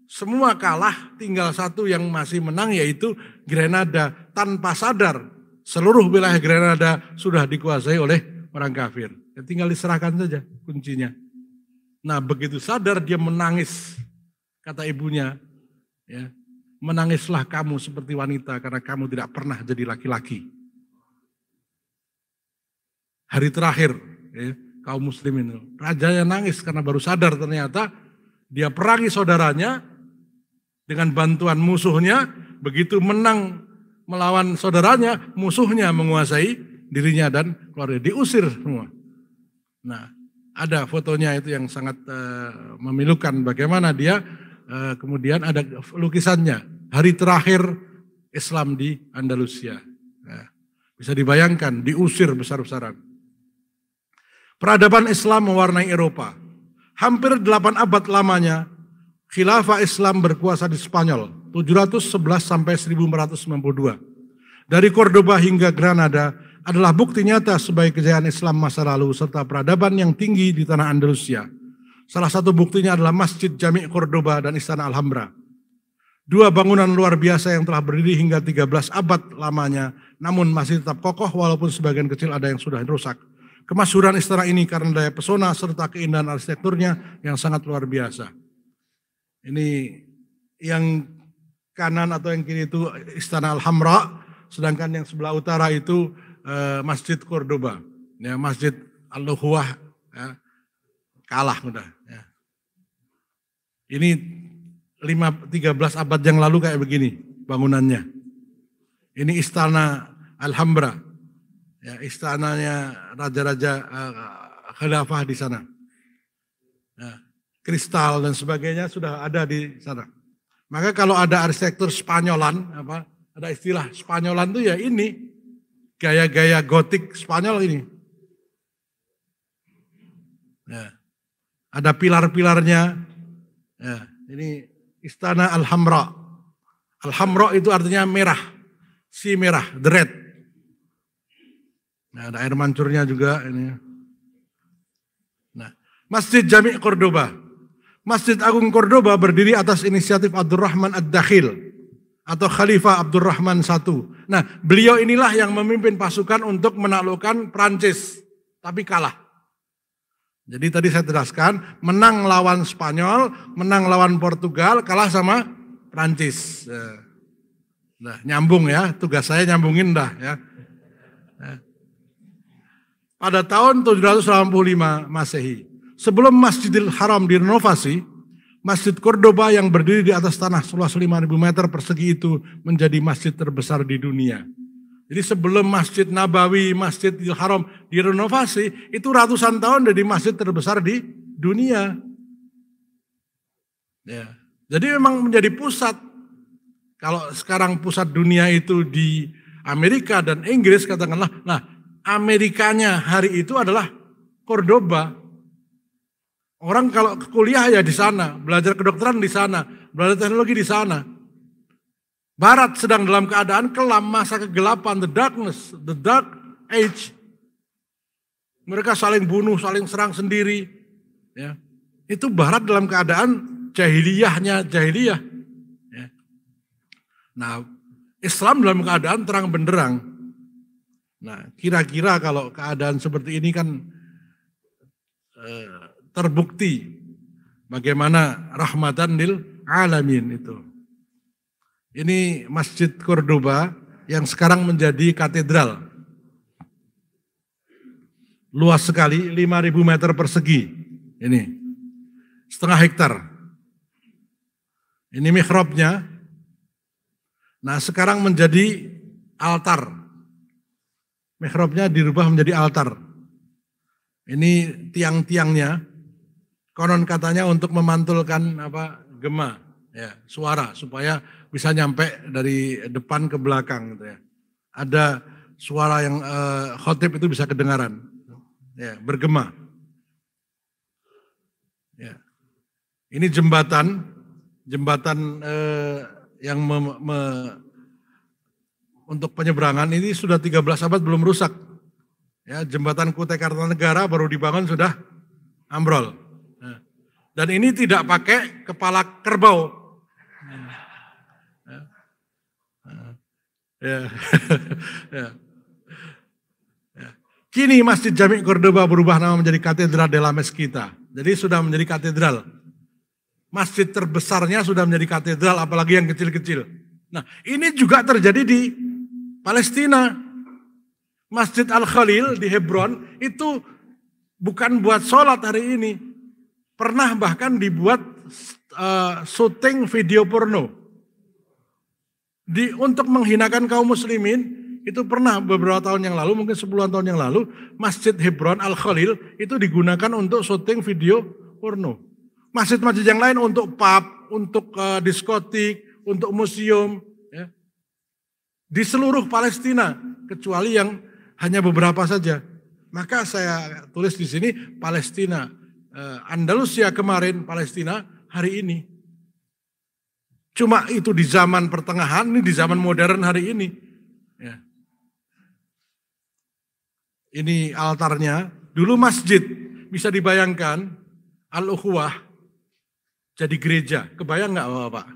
S1: Semua kalah, tinggal satu yang masih menang yaitu Grenada. Tanpa sadar seluruh wilayah Grenada sudah dikuasai oleh orang kafir. Ya, tinggal diserahkan saja kuncinya. Nah begitu sadar dia menangis. Kata ibunya, ya, menangislah kamu seperti wanita karena kamu tidak pernah jadi laki-laki. Hari terakhir ya, kaum muslimin, rajanya nangis karena baru sadar ternyata dia perangi saudaranya dengan bantuan musuhnya. Begitu menang melawan saudaranya, musuhnya menguasai dirinya dan keluarga, diusir semua. Nah, ada fotonya itu yang sangat memilukan bagaimana dia kemudian ada lukisannya, hari terakhir Islam di Andalusia. Nah, bisa dibayangkan, diusir besar-besaran. Peradaban Islam mewarnai Eropa. Hampir 8 abad lamanya, khilafah Islam berkuasa di Spanyol. 711 sampai 1492. Dari Cordoba hingga Granada adalah bukti nyata sebagai kejayaan Islam masa lalu serta peradaban yang tinggi di tanah Andalusia. Salah satu buktinya adalah Masjid Jami' Cordoba dan Istana Alhambra. Dua bangunan luar biasa yang telah berdiri hingga 13 abad lamanya, namun masih tetap kokoh walaupun sebagian kecil ada yang sudah rusak. Kemasyhuran istana ini karena daya pesona serta keindahan arsitekturnya yang sangat luar biasa. Ini yang kanan atau yang kiri itu Istana Al-Hamra, sedangkan yang sebelah utara itu Masjid Cordoba. Ya, Masjid Al-Ukhuwah ya, kalah udah. Ya. Ini 13 abad yang lalu kayak begini bangunannya. Ini Istana Alhambra, ya, istananya raja-raja khilafah di sana. Ya, kristal dan sebagainya sudah ada di sana. Maka kalau ada arsitektur Spanyolan, ada istilah Spanyolan itu ya ini gaya-gaya gotik Spanyol ini. Ya, ada pilar-pilarnya. Ya, ini Istana Al-Hamra. Al-Hamra itu artinya merah, si merah, the red. Nah, ada air mancurnya juga ini. Nah, Masjid Jami' Cordoba. Masjid Agung Cordoba berdiri atas inisiatif Abdurrahman Ad-Dakhil atau Khalifah Abdurrahman I. Nah, beliau inilah yang memimpin pasukan untuk menaklukkan Prancis, tapi kalah. Jadi tadi saya jelaskan, menang lawan Spanyol, menang lawan Portugal, kalah sama Prancis. Nah, nyambung ya, tugas saya nyambungin dah ya. Pada tahun 785 Masehi, sebelum Masjidil Haram direnovasi, Masjid Cordoba yang berdiri di atas tanah seluas 5.000 meter persegi itu menjadi masjid terbesar di dunia. Jadi sebelum Masjid Nabawi, Masjidil Haram direnovasi, itu ratusan tahun jadi masjid terbesar di dunia. Ya. Jadi memang menjadi pusat. Kalau sekarang pusat dunia itu di Amerika dan Inggris, katakanlah, nah Amerikanya hari itu adalah Cordoba. Orang kalau kuliah ya di sana, belajar kedokteran di sana, belajar teknologi di sana. Barat sedang dalam keadaan kelam, masa kegelapan, the darkness, the dark age. Mereka saling bunuh, saling serang sendiri. Ya. Itu Barat dalam keadaan jahiliyahnya jahiliyah. Ya. Nah, Islam dalam keadaan terang benderang. Nah, kira-kira kalau keadaan seperti ini kan terbukti bagaimana rahmatan lil alamin itu. Ini Masjid Cordoba yang sekarang menjadi katedral. Luas sekali, 5.000 meter persegi. Ini, setengah hektar. Ini mihrabnya. Nah, sekarang menjadi altar. Mihrabnya dirubah menjadi altar. Ini tiang-tiangnya, konon katanya untuk memantulkan gema, ya, suara supaya bisa nyampe dari depan ke belakang gitu ya. Ada suara yang khotib itu bisa kedengaran. Ya, bergema. Ya. Ini jembatan yang untuk penyeberangan ini sudah 13 abad belum rusak. Ya, jembatan Kutai Kartanegara baru dibangun sudah ambrol. Ya. Dan ini tidak pakai kepala kerbau. Ya. Ya. Ya. Kini Masjid Jami' Cordoba berubah nama menjadi Katedral de la Mezquita. Jadi sudah menjadi katedral. Masjid terbesarnya sudah menjadi katedral, apalagi yang kecil-kecil. Nah, ini juga terjadi di Palestina. Masjid Al-Khalil di Hebron itu bukan buat sholat hari ini. Pernah bahkan dibuat syuting video porno. Untuk menghinakan kaum muslimin, itu pernah beberapa tahun yang lalu, mungkin 10-an tahun yang lalu, Masjid Hebron Al-Khalil itu digunakan untuk syuting video porno. Masjid-masjid yang lain untuk pub, untuk diskotik, untuk museum, ya. Di seluruh Palestina, kecuali yang hanya beberapa saja. Maka saya tulis di sini Palestina, Andalusia kemarin, Palestina hari ini. Cuma itu di zaman pertengahan, ini di zaman modern hari ini. Ya. Ini altarnya, dulu masjid, bisa dibayangkan, Al-Ukhuwah jadi gereja. Kebayang nggak Bapak?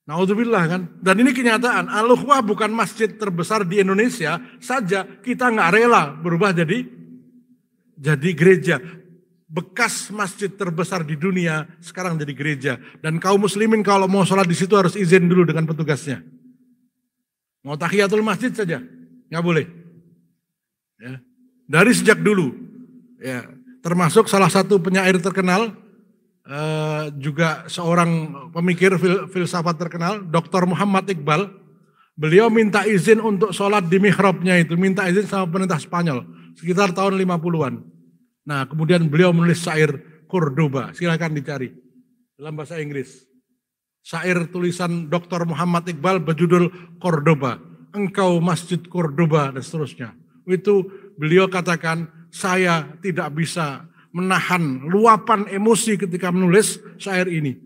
S1: Naudzubillah kan. Dan ini kenyataan, Al-Ukhwah bukan masjid terbesar di Indonesia saja, kita nggak rela berubah jadi gereja. Bekas masjid terbesar di dunia sekarang jadi gereja. Dan kaum muslimin kalau mau sholat di situ harus izin dulu dengan petugasnya. Mau tahiyatul masjid saja, nggak boleh. Ya. Dari sejak dulu, ya, termasuk salah satu penyair terkenal, juga seorang pemikir filsafat terkenal, Dr. Muhammad Iqbal. Beliau minta izin untuk sholat di mihrabnya itu, minta izin sama pemerintah Spanyol, sekitar tahun 50-an. Nah, kemudian beliau menulis syair Cordoba, silakan dicari dalam bahasa Inggris. Syair tulisan Dr. Muhammad Iqbal berjudul Cordoba, engkau masjid Cordoba dan seterusnya. Itu beliau katakan, saya tidak bisa menahan luapan emosi ketika menulis syair ini.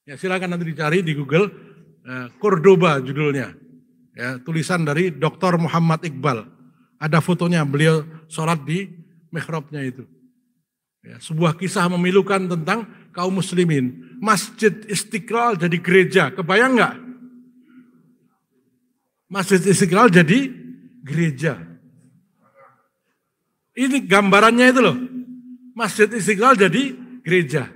S1: Ya, silakan nanti dicari di Google, Cordoba judulnya. Ya, tulisan dari Dr. Muhammad Iqbal. Ada fotonya beliau sholat di mihrabnya itu. Ya, sebuah kisah memilukan tentang kaum muslimin. Masjid Istiqlal jadi gereja, kebayang nggak? Masjid Istiqlal jadi gereja. Ini gambarannya itu loh. Masjid Istiqlal jadi gereja.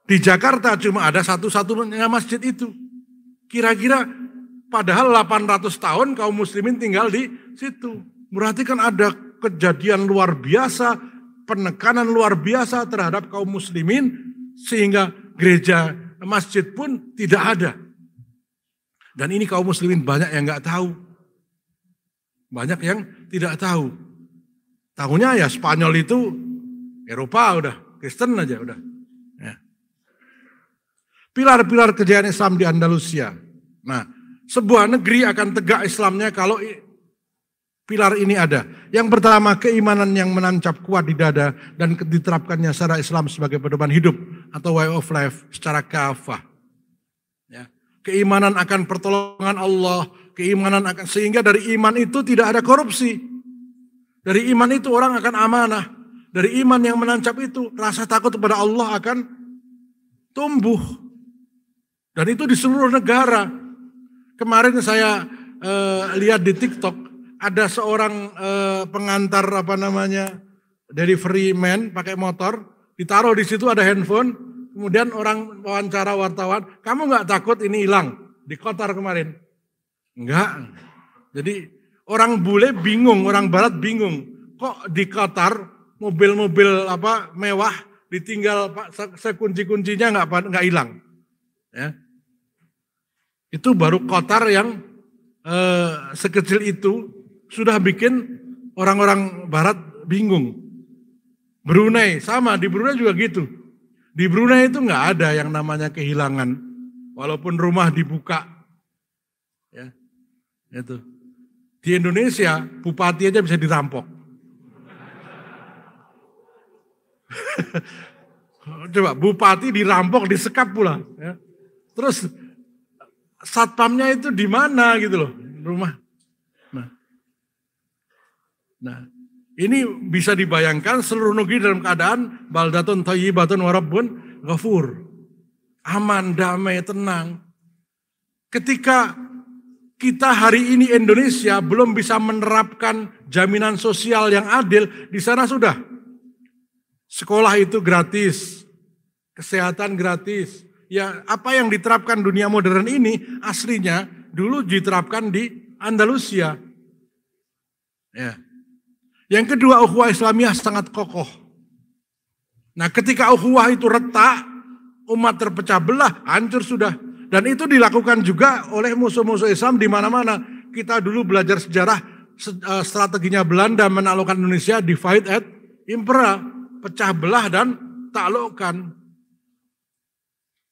S1: Di Jakarta cuma ada satu-satunya masjid itu. Kira-kira padahal 800 tahun kaum muslimin tinggal di situ. Berarti kan ada kejadian luar biasa, penekanan luar biasa terhadap kaum muslimin, sehingga gereja masjid pun tidak ada. Dan ini kaum muslimin banyak yang nggak tahu. Banyak yang tidak tahu. Tahunya ya Spanyol itu Eropa udah, Kristen aja udah. Ya. Pilar-pilar kejayaan Islam di Andalusia. Nah, sebuah negeri akan tegak Islamnya kalau pilar ini ada. Yang pertama, keimanan yang menancap kuat di dada dan diterapkannya secara Islam sebagai pedoman hidup atau way of life secara kafah. Ya. Keimanan akan pertolongan Allah, keimanan akan, sehingga dari iman itu tidak ada korupsi. Dari iman itu orang akan amanah. Dari iman yang menancap itu rasa takut kepada Allah akan tumbuh. Dan itu di seluruh negara. Kemarin saya lihat di TikTok, ada seorang pengantar delivery man pakai motor, ditaruh di situ ada handphone, kemudian orang wawancara wartawan, kamu nggak takut ini hilang di Qatar kemarin? Enggak. Jadi orang bule bingung, orang barat bingung, kok di Qatar mobil-mobil mewah ditinggal sekunci-kuncinya nggak hilang? Ya. Itu baru Qatar yang sekecil itu sudah bikin orang-orang barat bingung. Brunei sama, di Brunei juga gitu. Di Brunei itu nggak ada yang namanya kehilangan, walaupun rumah dibuka. Ya, itu. Di Indonesia bupati aja bisa dirampok. Coba bupati dirampok, disekap pula. Ya. Terus satpamnya itu di mana gitu loh rumah. Nah, ini bisa dibayangkan seluruh negeri dalam keadaan baldatun thayyibatun wa rabbun ghafur. Aman, damai, tenang. Ketika kita hari ini Indonesia belum bisa menerapkan jaminan sosial yang adil, di sana sudah. Sekolah itu gratis, kesehatan gratis. Ya, apa yang diterapkan dunia modern ini aslinya dulu diterapkan di Andalusia. Ya. Yang kedua, ukhuwah Islamiyah sangat kokoh. Nah, ketika ukhuwah itu retak, umat terpecah belah, hancur sudah. Dan itu dilakukan juga oleh musuh-musuh Islam di mana-mana. Kita dulu belajar sejarah strateginya Belanda menaklukkan Indonesia, divide and impera, pecah belah dan taklukkan.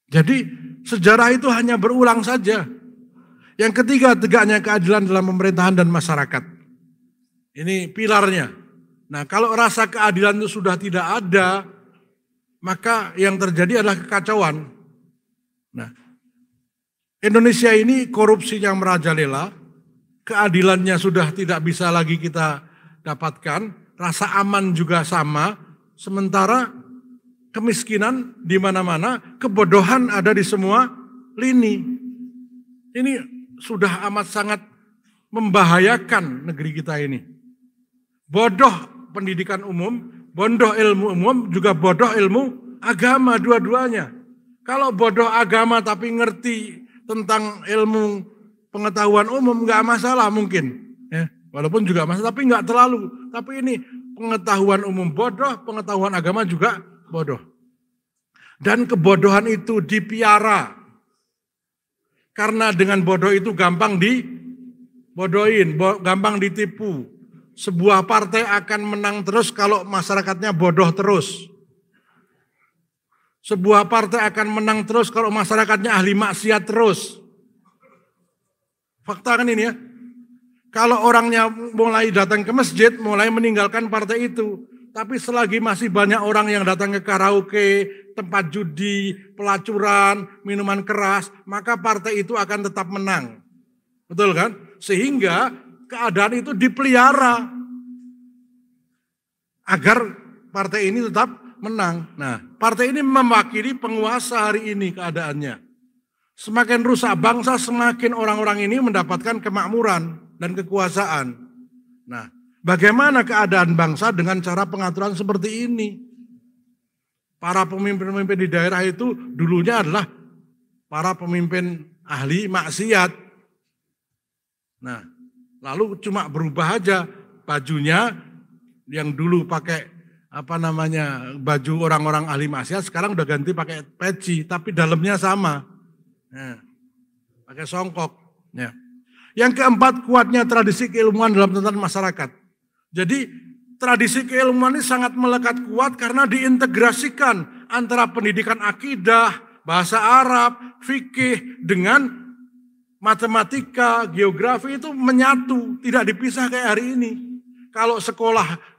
S1: Jadi sejarah itu hanya berulang saja. Yang ketiga, tegaknya keadilan dalam pemerintahan dan masyarakat. Ini pilarnya. Nah, kalau rasa keadilan itu sudah tidak ada, maka yang terjadi adalah kekacauan. Nah, Indonesia ini korupsinya merajalela, keadilannya sudah tidak bisa lagi kita dapatkan, rasa aman juga sama, sementara kemiskinan di mana-mana, kebodohan ada di semua lini. Ini sudah amat sangat membahayakan negeri kita ini. Bodoh pendidikan umum, bodoh ilmu umum, juga bodoh ilmu agama dua-duanya. Kalau bodoh agama tapi ngerti tentang ilmu pengetahuan umum nggak masalah mungkin. Ya, walaupun juga masalah tapi nggak terlalu. Tapi ini pengetahuan umum bodoh, pengetahuan agama juga bodoh. Dan kebodohan itu dipiara. Karena dengan bodoh itu gampang dibodohin, gampang ditipu. Sebuah partai akan menang terus kalau masyarakatnya bodoh terus. Sebuah partai akan menang terus kalau masyarakatnya ahli maksiat terus. Fakta kan ini ya. Kalau orangnya mulai datang ke masjid, mulai meninggalkan partai itu. Tapi selagi masih banyak orang yang datang ke karaoke, tempat judi, pelacuran, minuman keras, maka partai itu akan tetap menang. Betul kan? Sehingga keadaan itu dipelihara agar partai ini tetap menang. Nah, partai ini mewakili penguasa hari ini keadaannya. Semakin rusak bangsa, semakin orang-orang ini mendapatkan kemakmuran dan kekuasaan. Nah, bagaimana keadaan bangsa dengan cara pengaturan seperti ini? Para pemimpin-pemimpin di daerah itu dulunya adalah para pemimpin ahli maksiat. Nah, lalu cuma berubah aja bajunya yang dulu pakai baju orang-orang ahli maksiat, sekarang udah ganti pakai peci, tapi dalamnya sama. Nah, pakai songkok. Ya. Yang keempat, kuatnya tradisi keilmuan dalam tatanan masyarakat. Jadi tradisi keilmuan ini sangat melekat kuat karena diintegrasikan antara pendidikan akidah, bahasa Arab, fikih dengan matematika, geografi itu menyatu, tidak dipisah kayak hari ini. Kalau sekolah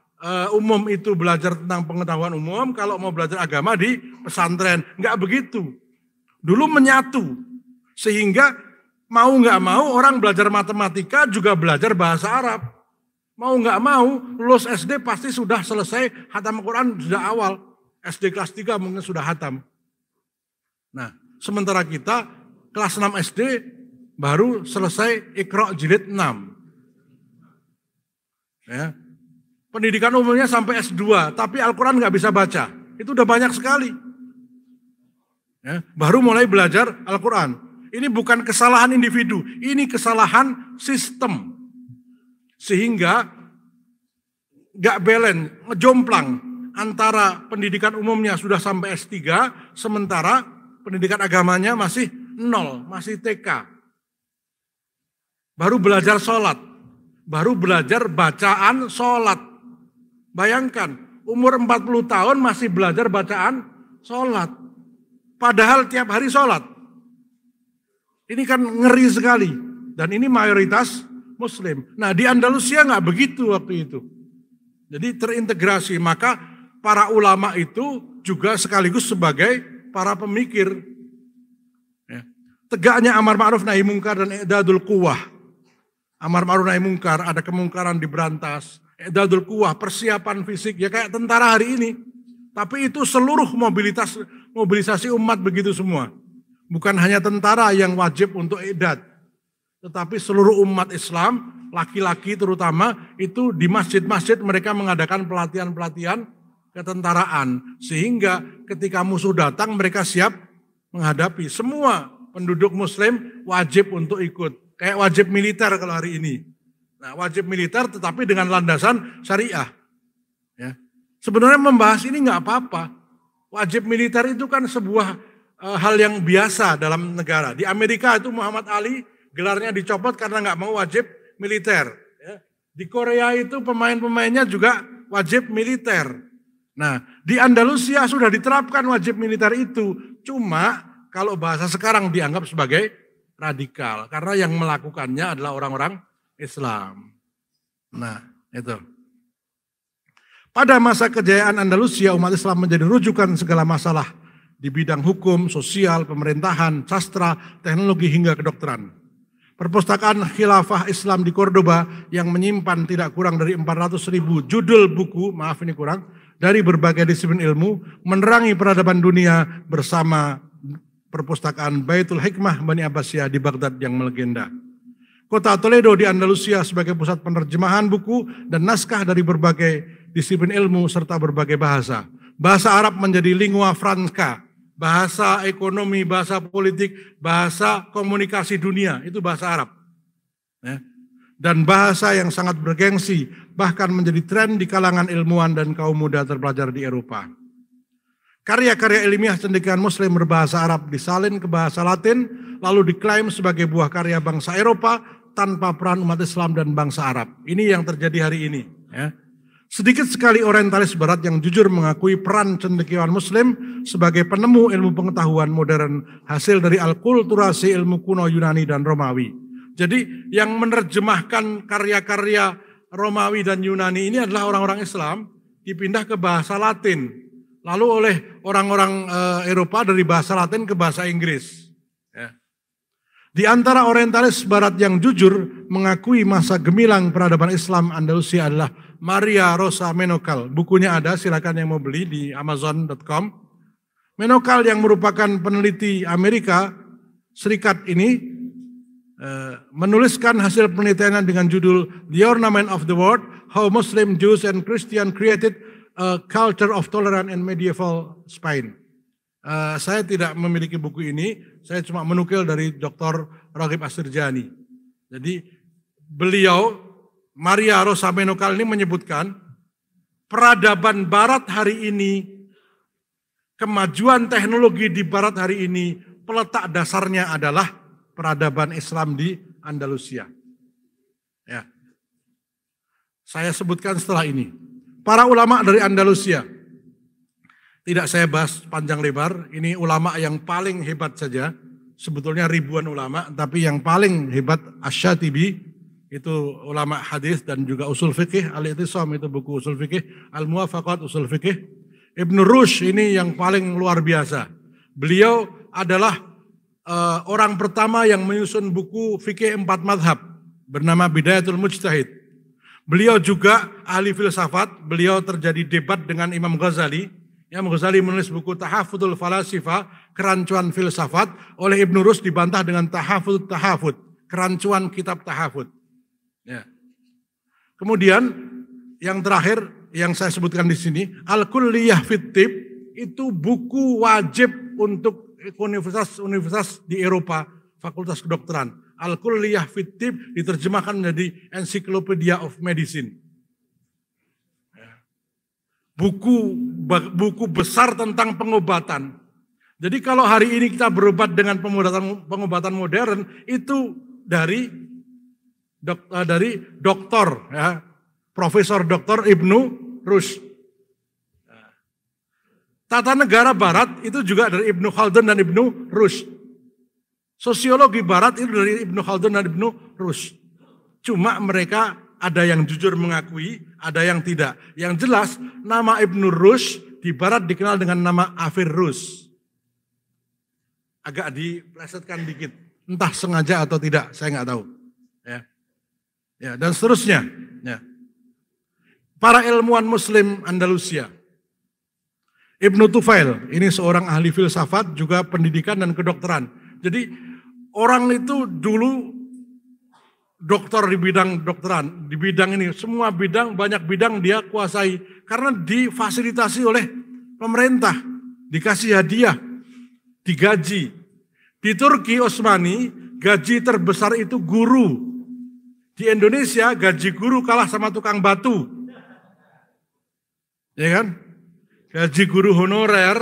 S1: umum itu belajar tentang pengetahuan umum, kalau mau belajar agama di pesantren, nggak begitu. Dulu menyatu, sehingga mau nggak mau orang belajar matematika juga belajar bahasa Arab. Mau nggak mau, lulus SD pasti sudah selesai hatam Quran sejak awal. SD kelas 3 mungkin sudah hatam. Nah, sementara kita kelas 6 SD baru selesai Iqra jilid 6. Ya. Pendidikan umumnya sampai S2, tapi Al-Quran nggak bisa baca. Itu udah banyak sekali. Ya, baru mulai belajar Al-Quran. Ini bukan kesalahan individu, ini kesalahan sistem. Sehingga nggak balance, ngejomplang antara pendidikan umumnya sudah sampai S3, sementara pendidikan agamanya masih 0, masih TK. Baru belajar sholat, baru belajar bacaan sholat. Bayangkan, umur 40 tahun masih belajar bacaan sholat. Padahal tiap hari sholat. Ini kan ngeri sekali. Dan ini mayoritas Muslim. Nah, di Andalusia nggak begitu waktu itu. Jadi terintegrasi. Maka para ulama itu juga sekaligus sebagai para pemikir. Ya. Tegaknya amar ma'ruf nahi mungkar dan i'dadul quwwah. Amar ma'ruf nahi mungkar, ada kemungkaran diberantas. I'dadul quwwah, persiapan fisik. Ya kayak tentara hari ini. Tapi itu seluruh mobilisasi umat begitu semua. Bukan hanya tentara yang wajib untuk i'dad. Tetapi seluruh umat Islam, laki-laki terutama, itu di masjid-masjid mereka mengadakan pelatihan-pelatihan ketentaraan. Sehingga ketika musuh datang mereka siap menghadapi. Semua penduduk muslim wajib untuk ikut. Kayak wajib militer kalau hari ini. Nah, wajib militer tetapi dengan landasan syariah. Ya. Sebenarnya membahas ini nggak apa-apa. Wajib militer itu kan sebuah hal yang biasa dalam negara. Di Amerika itu Muhammad Ali gelarnya dicopot karena nggak mau wajib militer. Ya. Di Korea itu pemain-pemainnya juga wajib militer. Nah, di Andalusia sudah diterapkan wajib militer itu. Cuma kalau bahasa sekarang dianggap sebagai radikal. Karena yang melakukannya adalah orang-orang Islam. Nah, itu. Pada masa kejayaan Andalusia, umat Islam menjadi rujukan segala masalah di bidang hukum, sosial, pemerintahan, sastra, teknologi hingga kedokteran. Perpustakaan Khilafah Islam di Cordoba yang menyimpan tidak kurang dari 400.000 judul buku, maaf ini kurang, dari berbagai disiplin ilmu, menerangi peradaban dunia bersama perpustakaan Baitul Hikmah Bani Abbasiyah di Baghdad yang melegenda. Kota Toledo di Andalusia sebagai pusat penerjemahan buku dan naskah dari berbagai disiplin ilmu serta berbagai bahasa. Bahasa Arab menjadi lingua franca, bahasa ekonomi, bahasa politik, bahasa komunikasi dunia, itu bahasa Arab. Ya. Dan bahasa yang sangat bergengsi, bahkan menjadi tren di kalangan ilmuwan dan kaum muda terpelajar di Eropa. Karya-karya ilmiah cendekiawan Muslim berbahasa Arab disalin ke bahasa Latin, lalu diklaim sebagai buah karya bangsa Eropa tanpa peran umat Islam dan bangsa Arab. Ini yang terjadi hari ini. Ya. Sedikit sekali orientalis barat yang jujur mengakui peran cendekiawan Muslim sebagai penemu ilmu pengetahuan modern hasil dari alkulturasi ilmu kuno Yunani dan Romawi. Jadi yang menerjemahkan karya-karya Romawi dan Yunani ini adalah orang-orang Islam dipindah ke bahasa Latin. Lalu oleh orang-orang Eropa dari bahasa Latin ke bahasa Inggris. Ya. Di antara orientalis barat yang jujur mengakui masa gemilang peradaban Islam Andalusia adalah Maria Rosa Menokal. Bukunya ada, silakan yang mau beli di amazon.com. Menokal yang merupakan peneliti Amerika Serikat ini menuliskan hasil penelitiannya dengan judul The Ornament of the World, How Muslim, Jews, and Christian Created a Culture of Tolerance in Medieval Spain. Saya tidak memiliki buku ini, saya cuma menukil dari Dr. Raghib Asirjani. Jadi beliau Maria Rosa Menokal ini menyebutkan peradaban barat hari ini, kemajuan teknologi di barat hari ini, peletak dasarnya adalah peradaban Islam di Andalusia. Ya. Saya sebutkan setelah ini. Para ulama dari Andalusia, tidak saya bahas panjang lebar, ini ulama yang paling hebat saja, sebetulnya ribuan ulama, tapi yang paling hebat Asy-Syatibi, itu ulama hadis dan juga usul fikih. Al-I'tisam itu buku usul fikih, Al-Muwafaqat usul fikih. Ibnu Rushd ini yang paling luar biasa. Beliau adalah orang pertama yang menyusun buku fikih 4 madhab bernama Bidayatul Mujtahid. Beliau juga ahli filsafat, beliau terjadi debat dengan Imam Ghazali. Imam Ghazali menulis buku Tahafudul Falasifah, kerancuan filsafat, oleh Ibnu Rushd dibantah dengan Tahafud, kerancuan kitab tahafud. Ya. Kemudian yang terakhir yang saya sebutkan di sini, Al-Kulliyah fit Tib, itu buku wajib untuk universitas di Eropa, fakultas kedokteran. Al-Kulliyah fit Tib diterjemahkan menjadi Encyclopedia of Medicine. Buku besar tentang pengobatan. Jadi kalau hari ini kita berobat dengan pengobatan modern, itu dari doktor, ya, Profesor Dr. Ibnu Rushd. Tata negara Barat itu juga dari Ibnu Khaldun dan Ibnu Rushd. Sosiologi Barat itu dari Ibnu Khaldun dan Ibnu Rushd. Cuma mereka ada yang jujur mengakui, ada yang tidak. Yang jelas nama Ibnu Rushd di Barat dikenal dengan nama Averroes. Agak diplesetkan dikit, entah sengaja atau tidak, saya nggak tahu. Ya, dan seterusnya. Ya. Para ilmuwan Muslim Andalusia. Ibnu Tufail, ini seorang ahli filsafat, juga pendidikan dan kedokteran. Jadi orang itu dulu dokter di bidang dokteran, di bidang ini, semua bidang, banyak bidang dia kuasai. Karena difasilitasi oleh pemerintah, dikasih hadiah, digaji. Di Turki Osmani, gaji terbesar itu guru. Di Indonesia gaji guru kalah sama tukang batu. Ya kan? Gaji guru honorer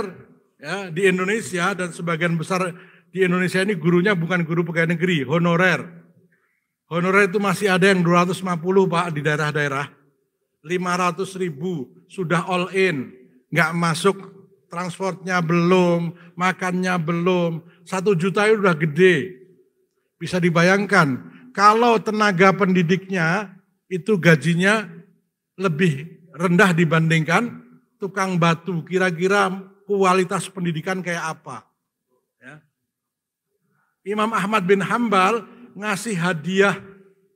S1: ya, di Indonesia dan sebagian besar di Indonesia ini gurunya bukan guru pegawai negeri, honorer. Honorer itu masih ada yang 250 Pak di daerah-daerah. 500.000 sudah all in, nggak masuk transportnya belum, makannya belum. 1 juta itu udah gede. Bisa dibayangkan. Kalau tenaga pendidiknya itu gajinya lebih rendah dibandingkan tukang batu, kira-kira kualitas pendidikan kayak apa? Ya. Imam Ahmad bin Hambal ngasih hadiah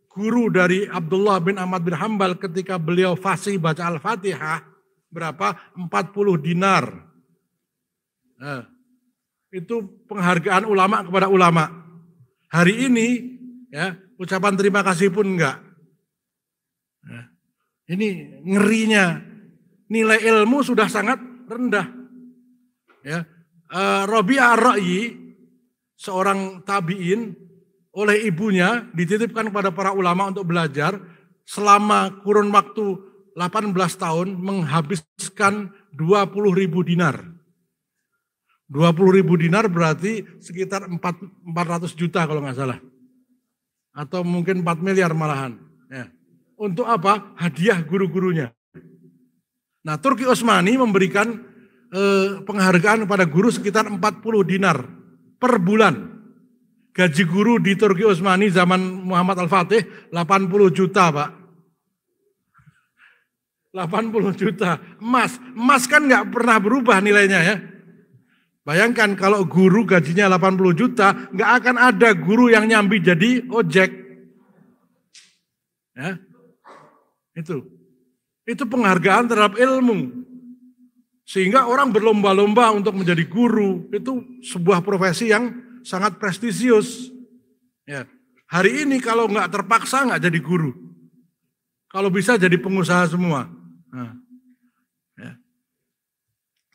S1: guru dari Abdullah bin Ahmad bin Hambal ketika beliau fasih baca Al-Fatihah, berapa? 40 dinar. Nah, itu penghargaan ulama kepada ulama. Hari ini ya ucapan terima kasih pun enggak. Ya, ini ngerinya nilai ilmu sudah sangat rendah. Ya, Rabi'ah Ar-Ra'yi seorang tabi'in oleh ibunya dititipkan kepada para ulama untuk belajar selama kurun waktu 18 tahun menghabiskan 20.000 dinar. 20.000 dinar berarti sekitar 400 juta kalau nggak salah. Atau mungkin 4 miliar malahan. Ya. Untuk apa? Hadiah guru-gurunya. Nah, Turki Utsmani memberikan penghargaan kepada guru sekitar 40 dinar per bulan. Gaji guru di Turki Utsmani zaman Muhammad Al-Fatih 80 juta, Pak. 80 juta. Emas kan nggak pernah berubah nilainya ya. Bayangkan kalau guru gajinya 80 juta, nggak akan ada guru yang nyambi jadi ojek. Ya. Itu penghargaan terhadap ilmu. Sehingga orang berlomba-lomba untuk menjadi guru. Itu sebuah profesi yang sangat prestisius. Ya. Hari ini kalau nggak terpaksa nggak jadi guru. Kalau bisa jadi pengusaha semua. Nah. Ya.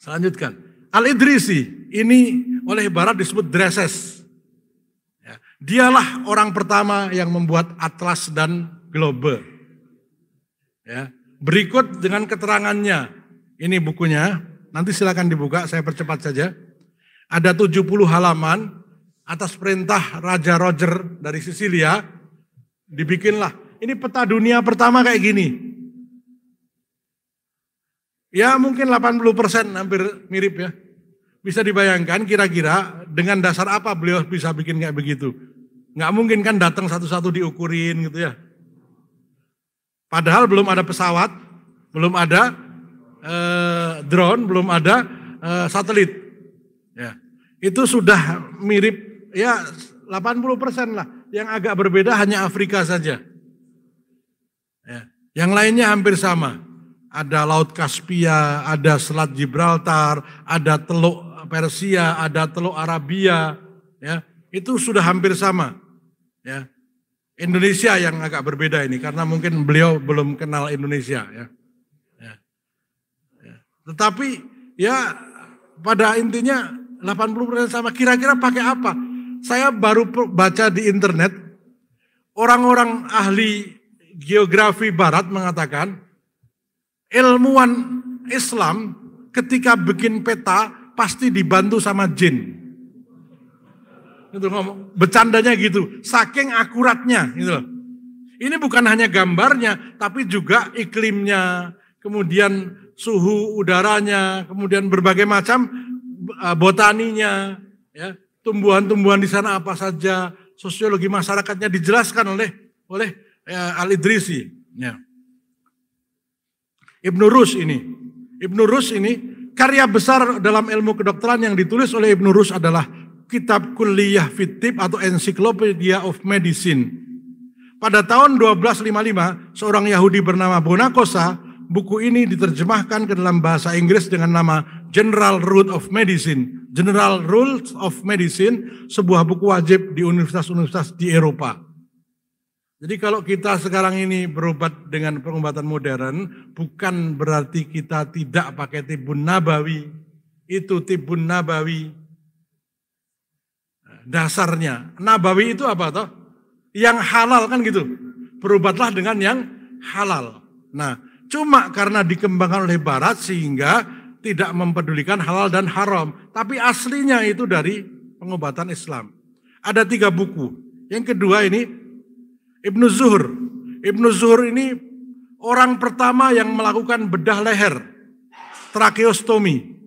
S1: Selanjutkan. Al-Idrisi ini oleh Barat disebut Dresses. Ya. Dialah orang pertama yang membuat atlas dan globe. Ya. Berikut dengan keterangannya. Ini bukunya. Nanti silakan dibuka, saya percepat saja. Ada 70 halaman. Atas perintah Raja Roger dari Sisilia, dibikinlah. Ini peta dunia pertama kayak gini. Ya mungkin 80% hampir mirip ya. Bisa dibayangkan kira-kira dengan dasar apa beliau bisa bikin kayak begitu. Nggak mungkin kan datang satu-satu diukurin gitu ya. Padahal belum ada pesawat, belum ada drone, belum ada satelit. Ya. Itu sudah mirip. Ya 80% lah, yang agak berbeda hanya Afrika saja. Ya. Yang lainnya hampir sama. Ada Laut Kaspia, ada Selat Gibraltar, ada Teluk Persia, ada Teluk Arabia. Ya. Itu sudah hampir sama. Ya. Indonesia yang agak berbeda ini, karena mungkin beliau belum kenal Indonesia. Ya. Ya. Ya. Tetapi ya pada intinya 80% sama. Kira-kira pakai apa? Saya baru baca di internet, orang-orang ahli geografi barat mengatakan, ilmuwan Islam ketika bikin peta pasti dibantu sama jin. Itu ngomong, bercandanya gitu, saking akuratnya gitu loh. Ini bukan hanya gambarnya, tapi juga iklimnya, kemudian suhu udaranya, kemudian berbagai macam botaninya, ya. Tumbuhan-tumbuhan di sana apa saja, sosiologi masyarakatnya dijelaskan oleh Al-Idrisi. Ya. Ibnu Rushd ini karya besar dalam ilmu kedokteran yang ditulis oleh Ibnu Rushd adalah Kitab Kulliyah fit Tibb atau Encyclopedia of Medicine. Pada tahun 1255, seorang Yahudi bernama Bonacosa, buku ini diterjemahkan ke dalam bahasa Inggris dengan nama General Rules of Medicine. General Rules of Medicine, sebuah buku wajib di universitas-universitas di Eropa. Jadi kalau kita sekarang ini berobat dengan pengobatan modern, bukan berarti kita tidak pakai Tibbun Nabawi. Itu Tibbun Nabawi. Dasarnya, Nabawi itu apa toh? Yang halal kan gitu. Berobatlah dengan yang halal. Nah, cuma karena dikembangkan oleh Barat sehingga tidak mempedulikan halal dan haram. Tapi aslinya itu dari pengobatan Islam. Ada 3 buku. Yang kedua ini Ibnu Zuhr. Ibnu Zuhr ini orang pertama yang melakukan bedah leher, tracheostomi.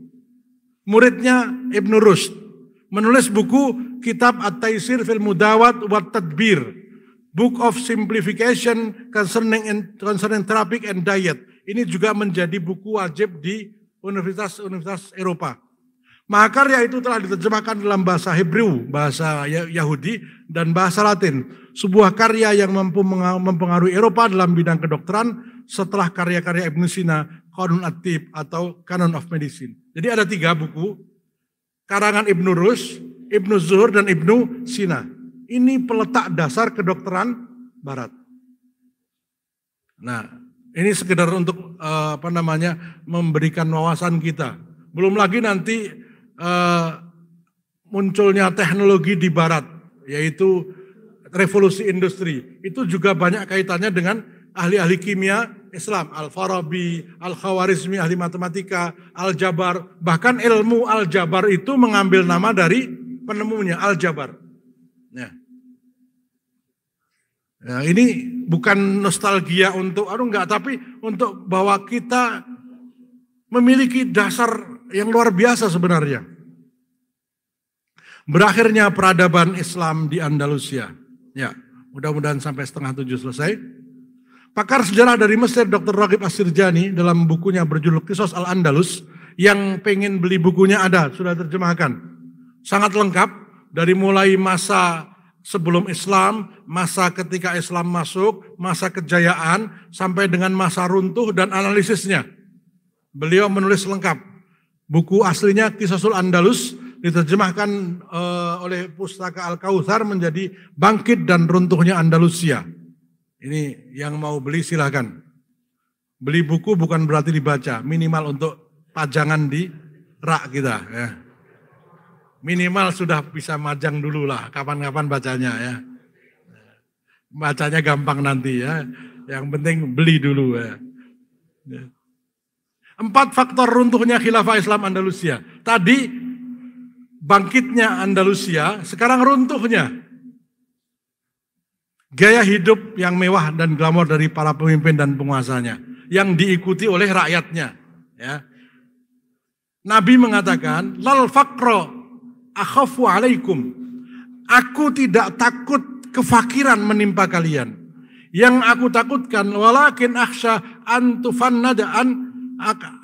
S1: Muridnya Ibnu Rushd. Menulis buku Kitab At-Taisir fil Mudawat wa Tadbir. Book of Simplification concerning Therapy and Diet. Ini juga menjadi buku wajib di universitas-universitas Eropa. Mahakarya itu telah diterjemahkan dalam bahasa Hebrew, bahasa Yahudi, dan bahasa Latin. Sebuah karya yang mampu mempengaruhi Eropa dalam bidang kedokteran setelah karya-karya Ibn Sina, Qanun at-Tibb atau Canon of Medicine. Jadi ada 3 buku. karangan Ibnu Rushd, Ibnu Zuhur, dan Ibnu Sina. Ini peletak dasar kedokteran Barat. Nah, ini sekedar untuk memberikan wawasan kita. Belum lagi nanti munculnya teknologi di Barat, yaitu revolusi industri. Itu juga banyak kaitannya dengan ahli-ahli kimia Islam, Al-Farabi, Al-Khawarizmi, ahli matematika, Al-Jabar. Bahkan ilmu Al-Jabar itu mengambil nama dari penemunya, Al-Jabar. Ya, ini bukan nostalgia untuk, tapi untuk bahwa kita memiliki dasar yang luar biasa sebenarnya. Berakhirnya peradaban Islam di Andalusia. Ya, mudah-mudahan sampai 6:30 selesai. Pakar sejarah dari Mesir, Dr. Raghib As-Sirjani, dalam bukunya berjudul Qisas Al-Andalus, yang pengen beli bukunya ada, sudah terjemahkan. Sangat lengkap, dari mulai masa sebelum Islam, masa ketika Islam masuk, masa kejayaan, sampai dengan masa runtuh dan analisisnya. Beliau menulis lengkap. Buku aslinya Qisasul Andalus, diterjemahkan oleh Pustaka Al-Kautsar menjadi Bangkit dan Runtuhnya Andalusia. Ini yang mau beli silakan. Beli buku bukan berarti dibaca, minimal untuk pajangan di rak kita. Ya. Minimal sudah bisa majang dulu lah, kapan-kapan bacanya ya. Bacanya gampang nanti ya, yang penting beli dulu ya. 4 faktor runtuhnya khilafah Islam Andalusia. Tadi bangkitnya Andalusia, sekarang runtuhnya. Gaya hidup yang mewah dan glamor dari para pemimpin dan penguasanya, yang diikuti oleh rakyatnya. Ya. Nabi mengatakan, lal faqra akhafu alaikum. Aku tidak takut kefakiran menimpa kalian. Yang aku takutkan, walakin akhsha an tufannada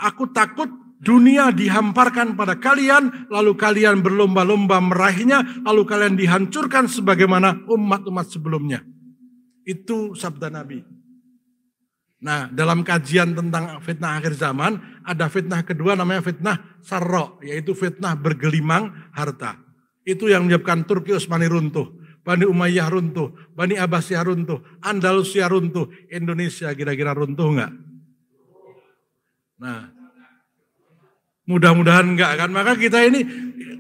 S1: aku takut dunia dihamparkan pada kalian, lalu kalian berlomba-lomba meraihnya, lalu kalian dihancurkan sebagaimana umat-umat sebelumnya. Itu sabda Nabi. Nah, dalam kajian tentang fitnah akhir zaman, ada fitnah kedua namanya fitnah sarro, yaitu fitnah bergelimang harta. Itu yang menyebabkan Turki Utsmani runtuh, Bani Umayyah runtuh, Bani Abbasiyah runtuh, Andalusia runtuh, Indonesia kira-kira runtuh enggak? Nah, mudah-mudahan enggak kan. Maka kita ini,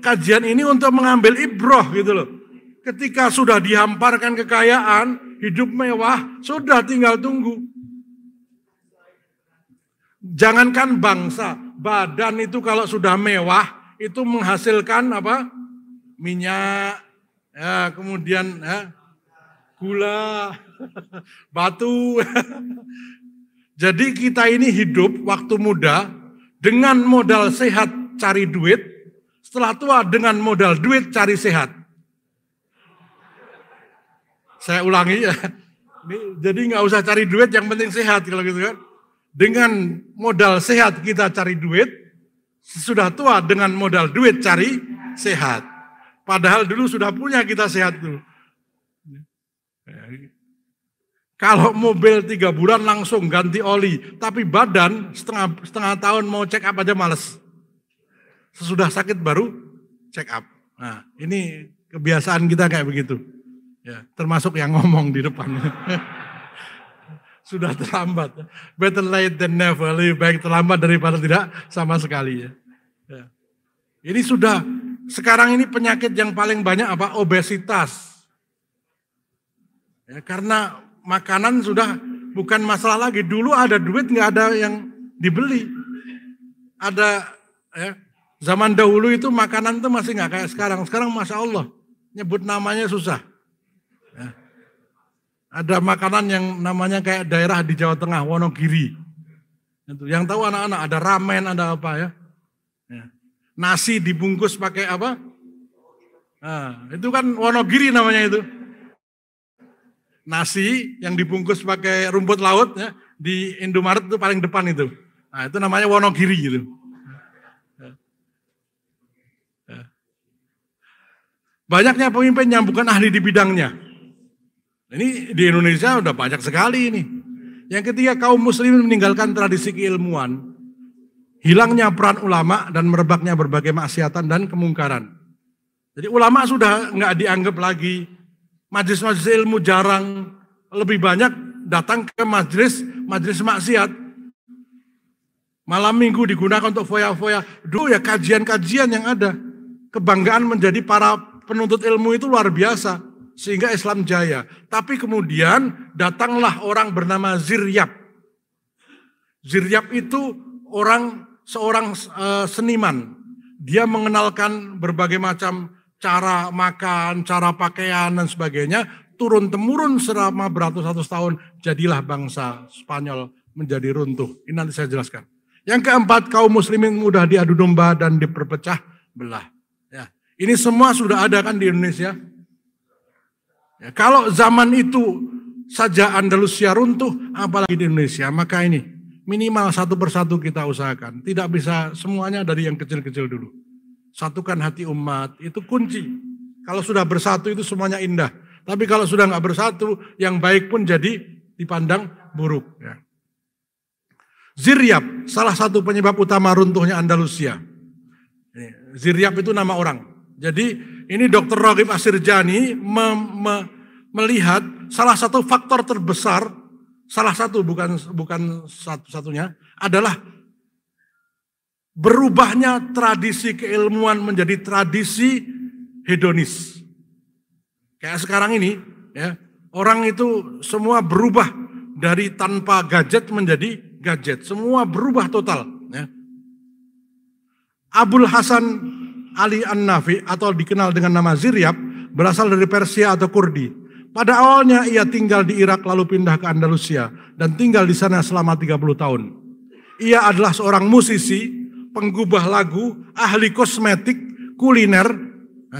S1: kajian ini untuk mengambil ibroh gitu loh. Ketika sudah dihamparkan kekayaan, hidup mewah, sudah tinggal tunggu. Jangankan bangsa, badan itu kalau sudah mewah, itu menghasilkan apa? Minyak, ya, kemudian ya, gula, batu. Jadi kita ini hidup waktu muda dengan modal sehat cari duit, setelah tua dengan modal duit cari sehat. Saya ulangi ya, jadi nggak usah cari duit, yang penting sehat kalau gitu kan. Dengan modal sehat kita cari duit, sudah tua dengan modal duit cari sehat. Padahal dulu sudah punya kita sehat dulu. Kalau mobil 3 bulan langsung ganti oli, tapi badan setengah tahun mau check up aja males. Sesudah sakit baru check up. Nah, ini kebiasaan kita kayak begitu. Ya, termasuk yang ngomong di depan. Sudah terlambat. Better late than never. Lebih baik terlambat daripada tidak sama sekali. Ya. Ini sudah, sekarang ini penyakit yang paling banyak apa? Obesitas. Ya, karena makanan sudah bukan masalah lagi. Dulu ada duit nggak ada yang dibeli. Ada ya, zaman dahulu itu makanan tuh masih nggak kayak sekarang. Sekarang Masya Allah, nyebut namanya susah. Ya. Ada makanan yang namanya kayak daerah di Jawa Tengah, Wonogiri. Itu. Yang tahu anak-anak ada ramen, ada apa ya. Ya. Nasi dibungkus pakai apa? Nah, itu kan Wonogiri namanya itu. Nasi yang dibungkus pakai rumput laut ya, di Indomaret itu paling depan itu. Nah, itu namanya Wonogiri gitu. Banyaknya pemimpin yang bukan ahli di bidangnya. Ini di Indonesia udah banyak sekali ini. Yang ketiga, kaum muslimin meninggalkan tradisi keilmuan. hilangnya peran ulama dan merebaknya berbagai maksiatan dan kemungkaran. Jadi ulama sudah nggak dianggap lagi, majelis-majelis ilmu jarang, lebih banyak datang ke majelis maksiat. Malam minggu digunakan untuk foya-foya. Dulu ya kajian-kajian yang ada. Kebanggaan menjadi para penuntut ilmu itu luar biasa. Sehingga Islam jaya. Tapi kemudian datanglah orang bernama Ziryab. Ziryab itu seorang seniman. Dia mengenalkan berbagai macam cara makan, cara pakaian dan sebagainya. Turun-temurun selama beratus-ratus tahun. Jadilah bangsa Spanyol menjadi runtuh. Ini nanti saya jelaskan. Yang keempat, kaum muslimin mudah diadu domba dan diperpecah belah. Ya, ini semua sudah ada kan di Indonesia. Ya, kalau zaman itu saja Andalusia runtuh, apalagi di Indonesia, maka ini minimal satu persatu kita usahakan. Tidak bisa semuanya dari yang kecil-kecil dulu. Satukan hati umat, itu kunci. Kalau sudah bersatu itu semuanya indah. Tapi kalau sudah nggak bersatu, yang baik pun jadi dipandang buruk. Ya. Ziryab, salah satu penyebab utama runtuhnya Andalusia. Ziryab itu nama orang. Jadi ini Dr. Raghib Asirjani melihat salah satu faktor terbesar, salah satu bukan satu-satunya, adalah berubahnya tradisi keilmuan menjadi tradisi hedonis. Kayak sekarang ini, ya, orang itu semua berubah dari tanpa gadget menjadi gadget, semua berubah total. Ya. Abul Hasan Ali An-Nafi atau dikenal dengan nama Ziryab berasal dari Persia atau Kurdi. Pada awalnya ia tinggal di Irak lalu pindah ke Andalusia dan tinggal di sana selama 30 tahun. Ia adalah seorang musisi, penggubah lagu, ahli kosmetik, kuliner,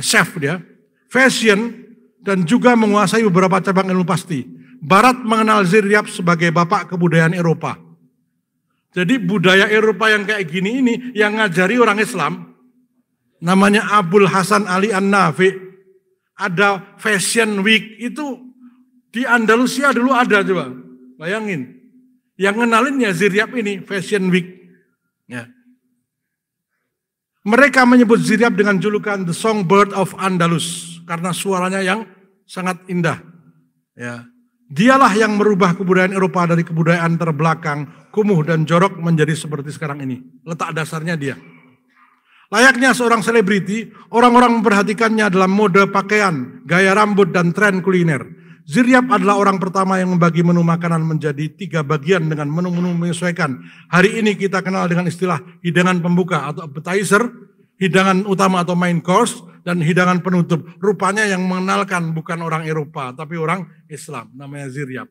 S1: chef dia, fashion, dan juga menguasai beberapa cabang ilmu pasti. Barat mengenal Ziryab sebagai bapak kebudayaan Eropa. Jadi budaya Eropa yang kayak gini ini yang ngajari orang Islam, namanya Abul Hasan Ali An-Nafi. Ada Fashion Week itu di Andalusia dulu ada, coba bayangin. Yang ngenalinnya Ziryab ini Fashion Week. Ya. Mereka menyebut Ziryab dengan julukan The Songbird of Andalus karena suaranya yang sangat indah. Ya. Dialah yang merubah kebudayaan Eropa dari kebudayaan terbelakang, kumuh dan jorok menjadi seperti sekarang ini. Letak dasarnya dia. Layaknya seorang selebriti, orang-orang memperhatikannya dalam mode pakaian, gaya rambut, dan tren kuliner. Ziryab adalah orang pertama yang membagi menu makanan menjadi 3 bagian dengan menu-menu menyesuaikan. Hari ini kita kenal dengan istilah hidangan pembuka atau appetizer, hidangan utama atau main course, dan hidangan penutup. Rupanya yang mengenalkan bukan orang Eropa, tapi orang Islam, namanya Ziryab.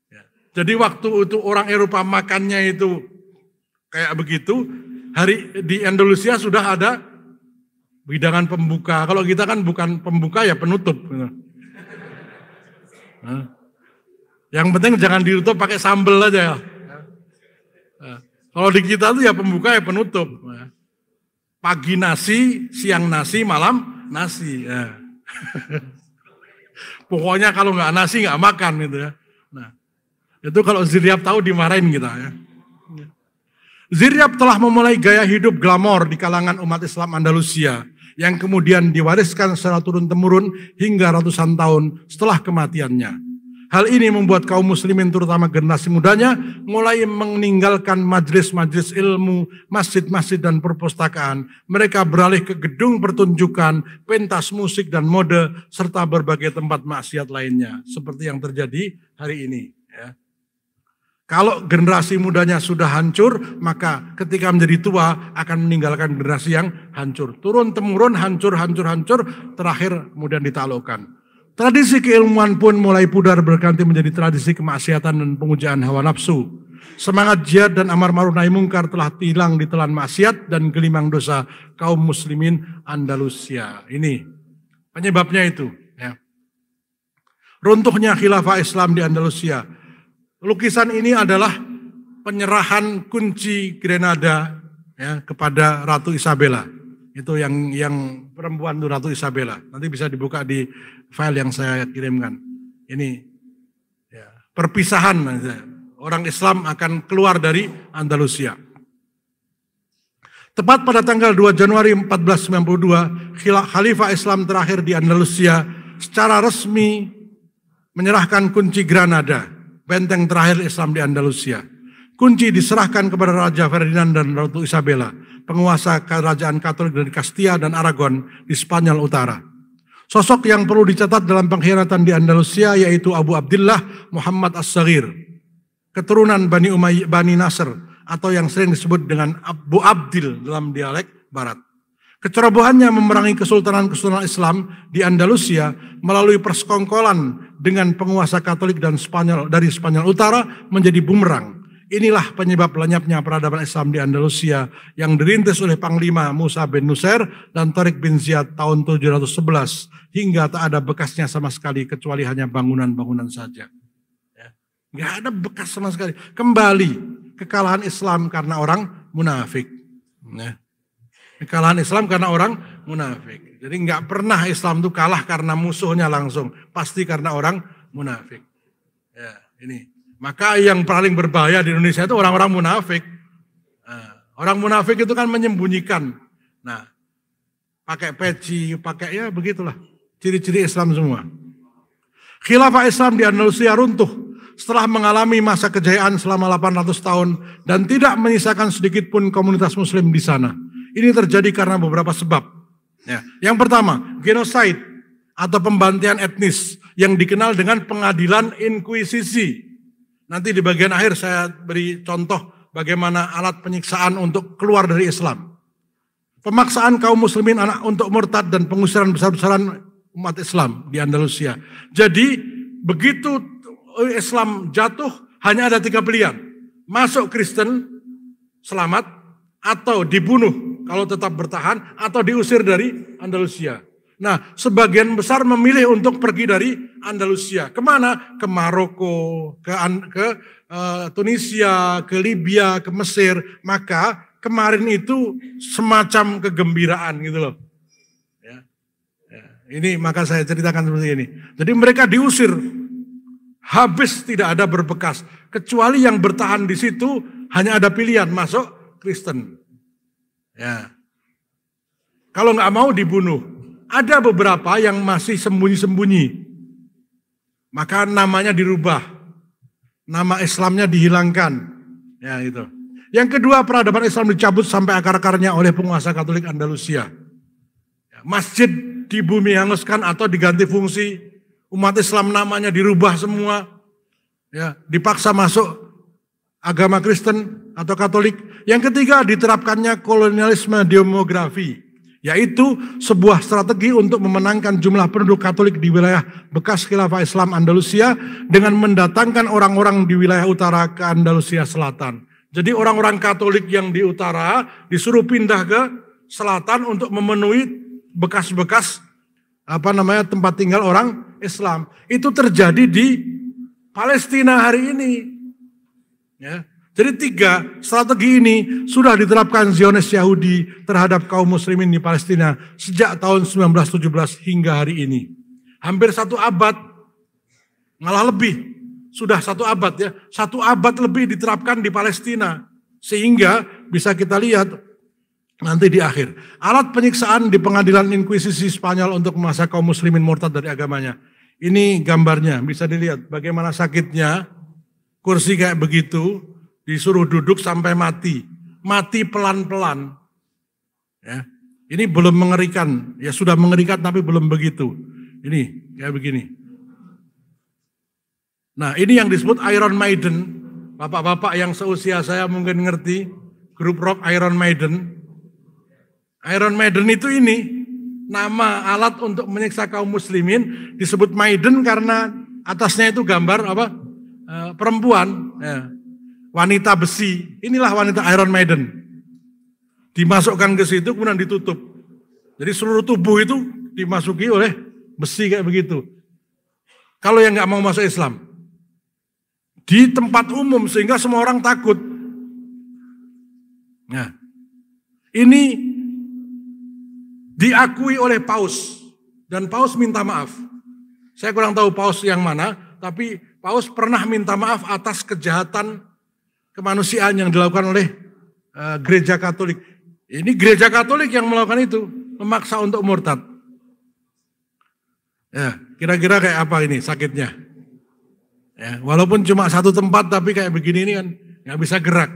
S1: Ya. Jadi waktu itu orang Eropa makannya itu kayak begitu, hari di Andalusia sudah ada hidangan pembuka. Kalau kita kan bukan pembuka ya penutup. Nah. Yang penting jangan ditutup pakai sambal aja ya. Nah. Kalau di kita tuh ya pembuka ya penutup. Nah. Pagi nasi, siang nasi, malam nasi. Ya. Pokoknya kalau nggak nasi nggak makan gitu ya. Nah, itu kalau Ziryab tahu dimarahin kita ya. Ziryab telah memulai gaya hidup glamor di kalangan umat Islam Andalusia yang kemudian diwariskan secara turun-temurun hingga ratusan tahun setelah kematiannya. Hal ini membuat kaum muslimin terutama generasi mudanya mulai meninggalkan majelis-majelis ilmu, masjid-masjid dan perpustakaan. Mereka beralih ke gedung pertunjukan, pentas musik dan mode, serta berbagai tempat maksiat lainnya. Seperti yang terjadi hari ini. Ya. Kalau generasi mudanya sudah hancur, maka ketika menjadi tua akan meninggalkan generasi yang hancur. Turun-temurun, hancur, terakhir kemudian ditaklukkan. Tradisi keilmuan pun mulai pudar berganti menjadi tradisi kemaksiatan dan pemujaan hawa nafsu. Semangat jihad dan amar ma'ruf nahi mungkar telah hilang ditelan maksiat dan gelimang dosa kaum muslimin Andalusia. Ini penyebabnya itu. Ya. Runtuhnya khilafah Islam di Andalusia. Lukisan ini adalah penyerahan kunci Grenada ya, kepada Ratu Isabella. Itu yang perempuan itu Ratu Isabella. Nanti bisa dibuka di file yang saya kirimkan. Ini ya, perpisahan orang Islam akan keluar dari Andalusia. Tepat pada tanggal 2 Januari 1492, Khalifah Islam terakhir di Andalusia secara resmi menyerahkan kunci Granada, benteng terakhir Islam di Andalusia. Kunci diserahkan kepada Raja Ferdinand dan Ratu Isabella, penguasa kerajaan Katolik dari Castilla dan Aragon di Spanyol Utara. Sosok yang perlu dicatat dalam pengkhianatan di Andalusia yaitu Abu Abdillah Muhammad As-Saghir, keturunan Bani Nasr atau yang sering disebut dengan Abu Abdil dalam dialek Barat. Kecerobohannya memerangi kesultanan-kesultanan Islam di Andalusia melalui persekongkolan dengan penguasa Katolik dan dari Spanyol Utara menjadi bumerang. Inilah penyebab lenyapnya peradaban Islam di Andalusia yang dirintis oleh Panglima Musa bin Nusair dan Tariq bin Ziyad tahun 711 hingga tak ada bekasnya sama sekali kecuali hanya bangunan-bangunan saja. Nggak ada bekas sama sekali. Kembali kekalahan Islam karena orang munafik. Kekalahan Islam karena orang munafik. Jadi nggak pernah Islam itu kalah karena musuhnya langsung. Pasti karena orang munafik. Ya, ini. Maka yang paling berbahaya di Indonesia itu orang-orang munafik. Orang munafik itu kan menyembunyikan. Nah, pakai peci, pakai ya begitulah. Ciri-ciri Islam semua. Khilafah Islam di Andalusia runtuh setelah mengalami masa kejayaan selama 800 tahun dan tidak menyisakan sedikit pun komunitas muslim di sana. Ini terjadi karena beberapa sebab. Ya. Yang pertama, genocide atau pembantian etnis yang dikenal dengan pengadilan inkuisisi. Nanti di bagian akhir saya beri contoh bagaimana alat penyiksaan untuk keluar dari Islam. Pemaksaan kaum muslimin untuk murtad dan pengusiran besar-besaran umat Islam di Andalusia. Jadi begitu Islam jatuh hanya ada 3 pilihan. Masuk Kristen, selamat, atau dibunuh kalau tetap bertahan, atau diusir dari Andalusia. Nah, sebagian besar memilih untuk pergi dari Andalusia. Kemana? Ke Maroko, ke Tunisia, ke Libya, ke Mesir. Maka kemarin itu semacam kegembiraan gitu loh. Ya. Ini maka saya ceritakan seperti ini. Jadi mereka diusir. Habis tidak ada berbekas. Kecuali yang bertahan di situ hanya ada pilihan masuk Kristen. Ya. Kalau nggak mau dibunuh. Ada beberapa yang masih sembunyi-sembunyi. Maka namanya dirubah. Nama Islamnya dihilangkan. Ya itu. Yang kedua, peradaban Islam dicabut sampai akar-akarnya oleh penguasa Katolik Andalusia. Masjid di bumi hanguskan atau diganti fungsi. Umat Islam namanya dirubah semua. Ya, dipaksa masuk agama Kristen atau Katolik. Yang ketiga, diterapkannya kolonialisme demografi. Yaitu sebuah strategi untuk memenangkan jumlah penduduk Katolik di wilayah bekas Khilafah Islam Andalusia dengan mendatangkan orang-orang di wilayah utara ke Andalusia Selatan. Jadi orang-orang Katolik yang di utara disuruh pindah ke selatan untuk memenuhi bekas-bekas tempat tinggal orang Islam. Itu terjadi di Palestina hari ini. Ya. Jadi 3 strategi ini sudah diterapkan Zionis Yahudi terhadap kaum muslimin di Palestina sejak tahun 1917 hingga hari ini. Hampir 1 abad, malah lebih. Sudah 1 abad ya. 1 abad lebih diterapkan di Palestina. Sehingga bisa kita lihat nanti di akhir. Alat penyiksaan di pengadilan inkuisisi Spanyol untuk memaksa kaum muslimin murtad dari agamanya. Ini gambarnya, bisa dilihat bagaimana sakitnya. Kursi kayak begitu. Disuruh duduk sampai mati. Mati pelan-pelan. Ya. Ini belum mengerikan. Ya sudah mengerikan tapi belum begitu. Ini kayak begini. Nah ini yang disebut Iron Maiden. Bapak-bapak yang seusia saya mungkin ngerti. Grup rock Iron Maiden. Iron Maiden itu ini. Nama alat untuk menyiksa kaum muslimin disebut Maiden karena atasnya itu gambar perempuan. Ya. Wanita besi, inilah wanita Iron Maiden. Dimasukkan ke situ kemudian ditutup. Jadi seluruh tubuh itu dimasuki oleh besi kayak begitu. Kalau yang nggak mau masuk Islam. Di tempat umum sehingga semua orang takut. Nah, ini diakui oleh Paus. Dan Paus minta maaf. Saya kurang tahu Paus yang mana, tapi Paus pernah minta maaf atas kejahatan kemanusiaan yang dilakukan oleh gereja Katolik Ini gereja Katolik yang melakukan itu, memaksa untuk murtad. Ya, kira-kira kayak apa ini sakitnya? Ya, walaupun cuma satu tempat tapi kayak begini ini kan nggak bisa gerak.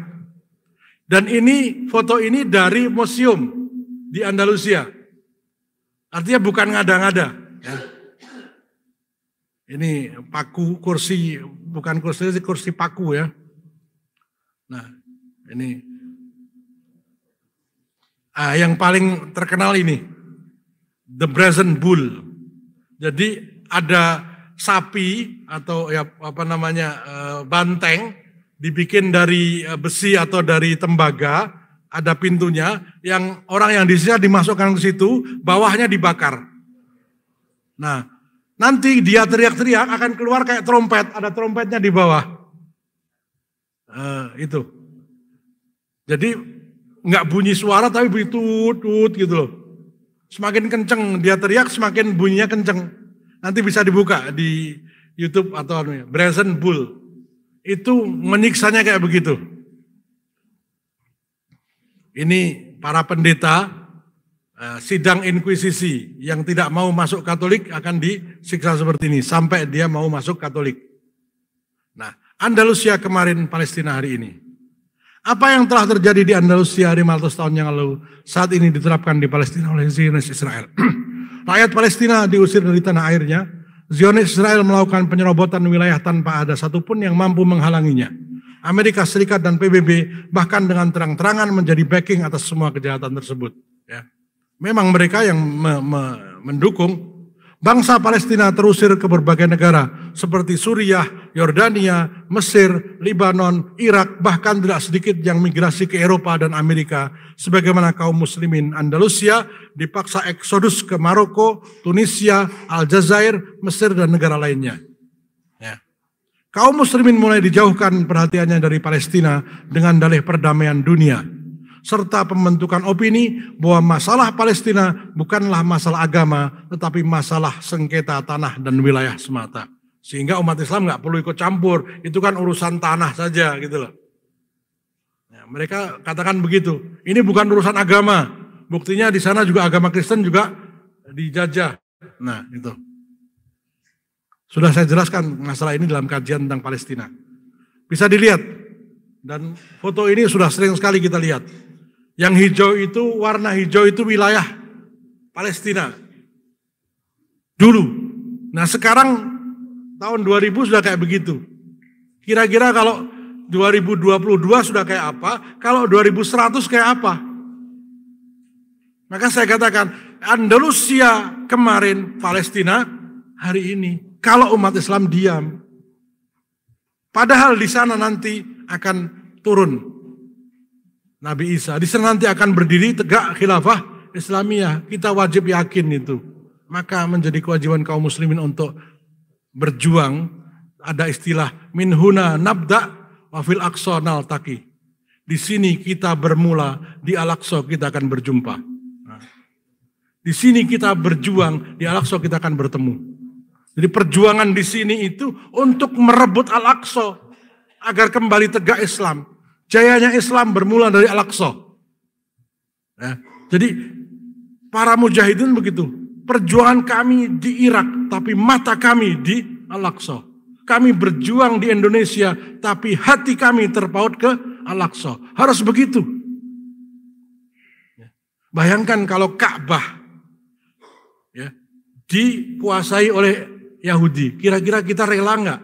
S1: Dan ini foto ini dari museum di Andalusia. Artinya bukan ngada-ngada. Ya. Ini paku kursi, bukan kursi paku ya. Nah, ini yang paling terkenal ini, The Brazen Bull. Jadi ada sapi atau ya apa namanya banteng dibikin dari besi atau dari tembaga, ada pintunya yang orang yang di sini dimasukkan ke situ, bawahnya dibakar. Nah, nanti dia teriak-teriak akan keluar kayak trompet, ada trompetnya di bawah. Itu. Jadi nggak bunyi suara tapi bunyi tut gitu loh. Semakin kenceng dia teriak, semakin bunyinya kenceng. Nanti bisa dibuka di YouTube atau Brazen Bull. Itu menyiksanya kayak begitu. Ini para pendeta sidang inkuisisi yang tidak mau masuk Katolik akan disiksa seperti ini sampai dia mau masuk Katolik. Nah, Andalusia kemarin, Palestina hari ini. Apa yang telah terjadi di Andalusia 500 tahun yang lalu, saat ini diterapkan di Palestina oleh Zionis Israel. Rakyat Palestina diusir dari tanah airnya, Zionis Israel melakukan penyerobotan wilayah tanpa ada satupun yang mampu menghalanginya. Amerika Serikat dan PBB bahkan dengan terang-terangan menjadi backing atas semua kejahatan tersebut. Ya. Memang mereka yang mendukung. Bangsa Palestina terusir ke berbagai negara seperti Suriah, Yordania, Mesir, Libanon, Irak, bahkan tidak sedikit yang migrasi ke Eropa dan Amerika. Sebagaimana kaum muslimin Andalusia dipaksa eksodus ke Maroko, Tunisia, Aljazair, Mesir dan negara lainnya. Ya. Kaum muslimin mulai dijauhkan perhatiannya dari Palestina dengan dalih perdamaian dunia, serta pembentukan opini bahwa masalah Palestina bukanlah masalah agama, tetapi masalah sengketa tanah dan wilayah semata. Sehingga umat Islam nggak perlu ikut campur, itu kan urusan tanah saja gitu loh. Ya, mereka katakan begitu, ini bukan urusan agama, buktinya di sana juga agama Kristen juga dijajah. Nah itu. Sudah saya jelaskan masalah ini dalam kajian tentang Palestina. Bisa dilihat, dan foto ini sudah sering sekali kita lihat. Yang hijau itu, warna hijau itu wilayah Palestina. Dulu. Nah sekarang tahun 2000 sudah kayak begitu. Kira-kira kalau 2022 sudah kayak apa, kalau 2100 kayak apa? Maka saya katakan, Andalusia kemarin, Palestina hari ini. Kalau umat Islam diam. Padahal di sana nanti akan turun Nabi Isa. Di sana nanti akan berdiri tegak khilafah Islamiyah. Kita wajib yakin itu. Maka menjadi kewajiban kaum muslimin untuk berjuang. Ada istilah min huna nabda wa fil aqsa naltaqi. Di sini kita bermula, di Al-Aqsa kita akan berjumpa. Di sini kita berjuang, di Al-Aqsa kita akan bertemu. Jadi perjuangan di sini itu untuk merebut Al-Aqsa agar kembali tegak Islam. Jayanya Islam bermula dari Al-Aqsa. Ya, jadi para mujahidin begitu. Perjuangan kami di Irak, tapi mata kami di Al-Aqsa. Kami berjuang di Indonesia, tapi hati kami terpaut ke Al-Aqsa. Harus begitu. Bayangkan kalau Ka'bah ya, dikuasai oleh Yahudi. Kira-kira kita rela nggak?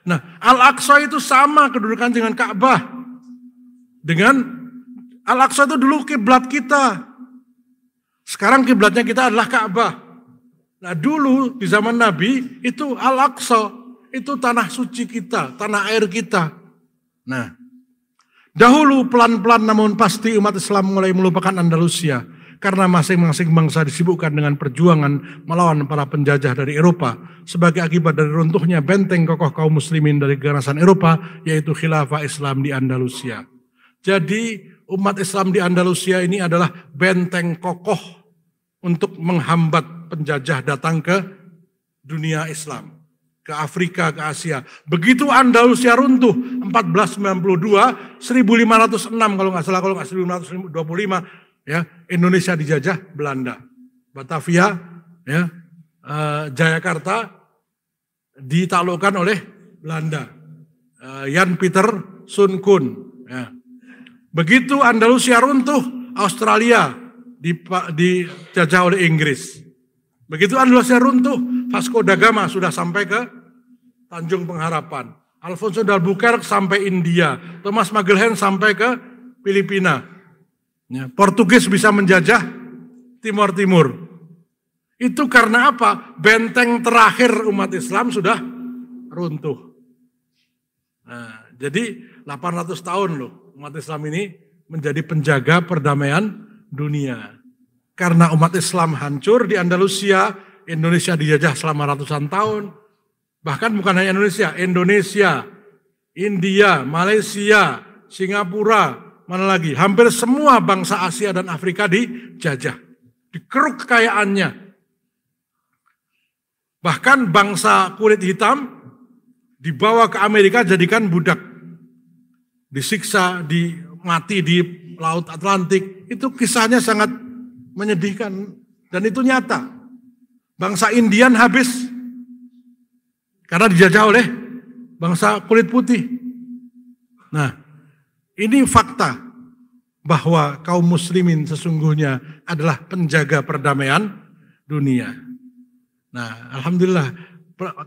S1: Nah, Al-Aqsa itu sama kedudukan dengan Ka'bah. Dengan Al-Aqsa itu dulu kiblat kita. Sekarang kiblatnya kita adalah Ka'bah. Nah, dulu di zaman Nabi itu Al-Aqsa, itu tanah suci kita, tanah air kita. Nah, dahulu pelan-pelan namun pasti umat Islam mulai melupakan Andalusia. Karena masing-masing bangsa disibukkan dengan perjuangan melawan para penjajah dari Eropa sebagai akibat dari runtuhnya benteng kokoh kaum muslimin dari keganasan Eropa, yaitu khilafah Islam di Andalusia. Jadi umat Islam di Andalusia ini adalah benteng kokoh untuk menghambat penjajah datang ke dunia Islam, ke ke Afrika, ke Asia. Begitu Andalusia runtuh 1492, 1506 kalau nggak salah, kalau nggak 1525 ya, Indonesia dijajah Belanda. Batavia, ya, Jayakarta ditaklukkan oleh Belanda. Jan Pieter Sun Koen. Ya. Begitu Andalusia runtuh, Australia dijajah oleh Inggris. Begitu Andalusia runtuh, Vasco da Gama sudah sampai ke Tanjung Pengharapan. Alfonso de Albuquerque sampai India. Thomas Magellan sampai ke Filipina. Ya, Portugis bisa menjajah Timur Timur. Itu karena apa? Benteng terakhir umat Islam sudah runtuh. Nah, jadi 800 tahun loh umat Islam ini menjadi penjaga perdamaian dunia. Karena umat Islam hancur di Andalusia, Indonesia dijajah selama ratusan tahun. Bahkan bukan hanya Indonesia, India, Malaysia, Singapura, mana lagi? Hampir semua bangsa Asia dan Afrika dijajah. Dikeruk kekayaannya. Bahkan bangsa kulit hitam dibawa ke Amerika jadikan budak. Disiksa, mati di Laut Atlantik. Itu kisahnya sangat menyedihkan. Dan itu nyata. Bangsa Indian habis karena dijajah oleh bangsa kulit putih. Nah, ini fakta bahwa kaum muslimin sesungguhnya adalah penjaga perdamaian dunia. Nah, alhamdulillah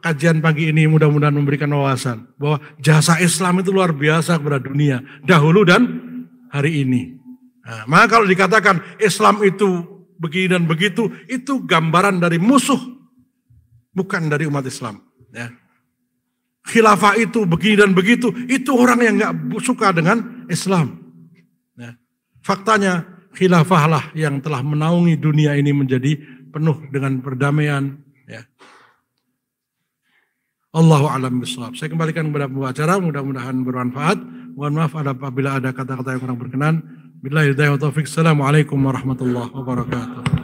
S1: kajian pagi ini mudah-mudahan memberikan wawasan bahwa jasa Islam itu luar biasa kepada dunia dahulu dan hari ini. Nah, maka kalau dikatakan Islam itu begini dan begitu, itu gambaran dari musuh, bukan dari umat Islam. Ya. Khilafah itu begini dan begitu, itu orang yang nggak suka dengan Islam. Ya. Faktanya khilafah lah yang telah menaungi dunia ini menjadi penuh dengan perdamaian. Ya. Allahu a'lam bishawab. Saya kembalikan kepada pembicara, mudah-mudahan bermanfaat. Mohon maaf apabila ada kata-kata yang kurang berkenan. Billahi hidayah wa taufiq. Assalamualaikum warahmatullahi wabarakatuh.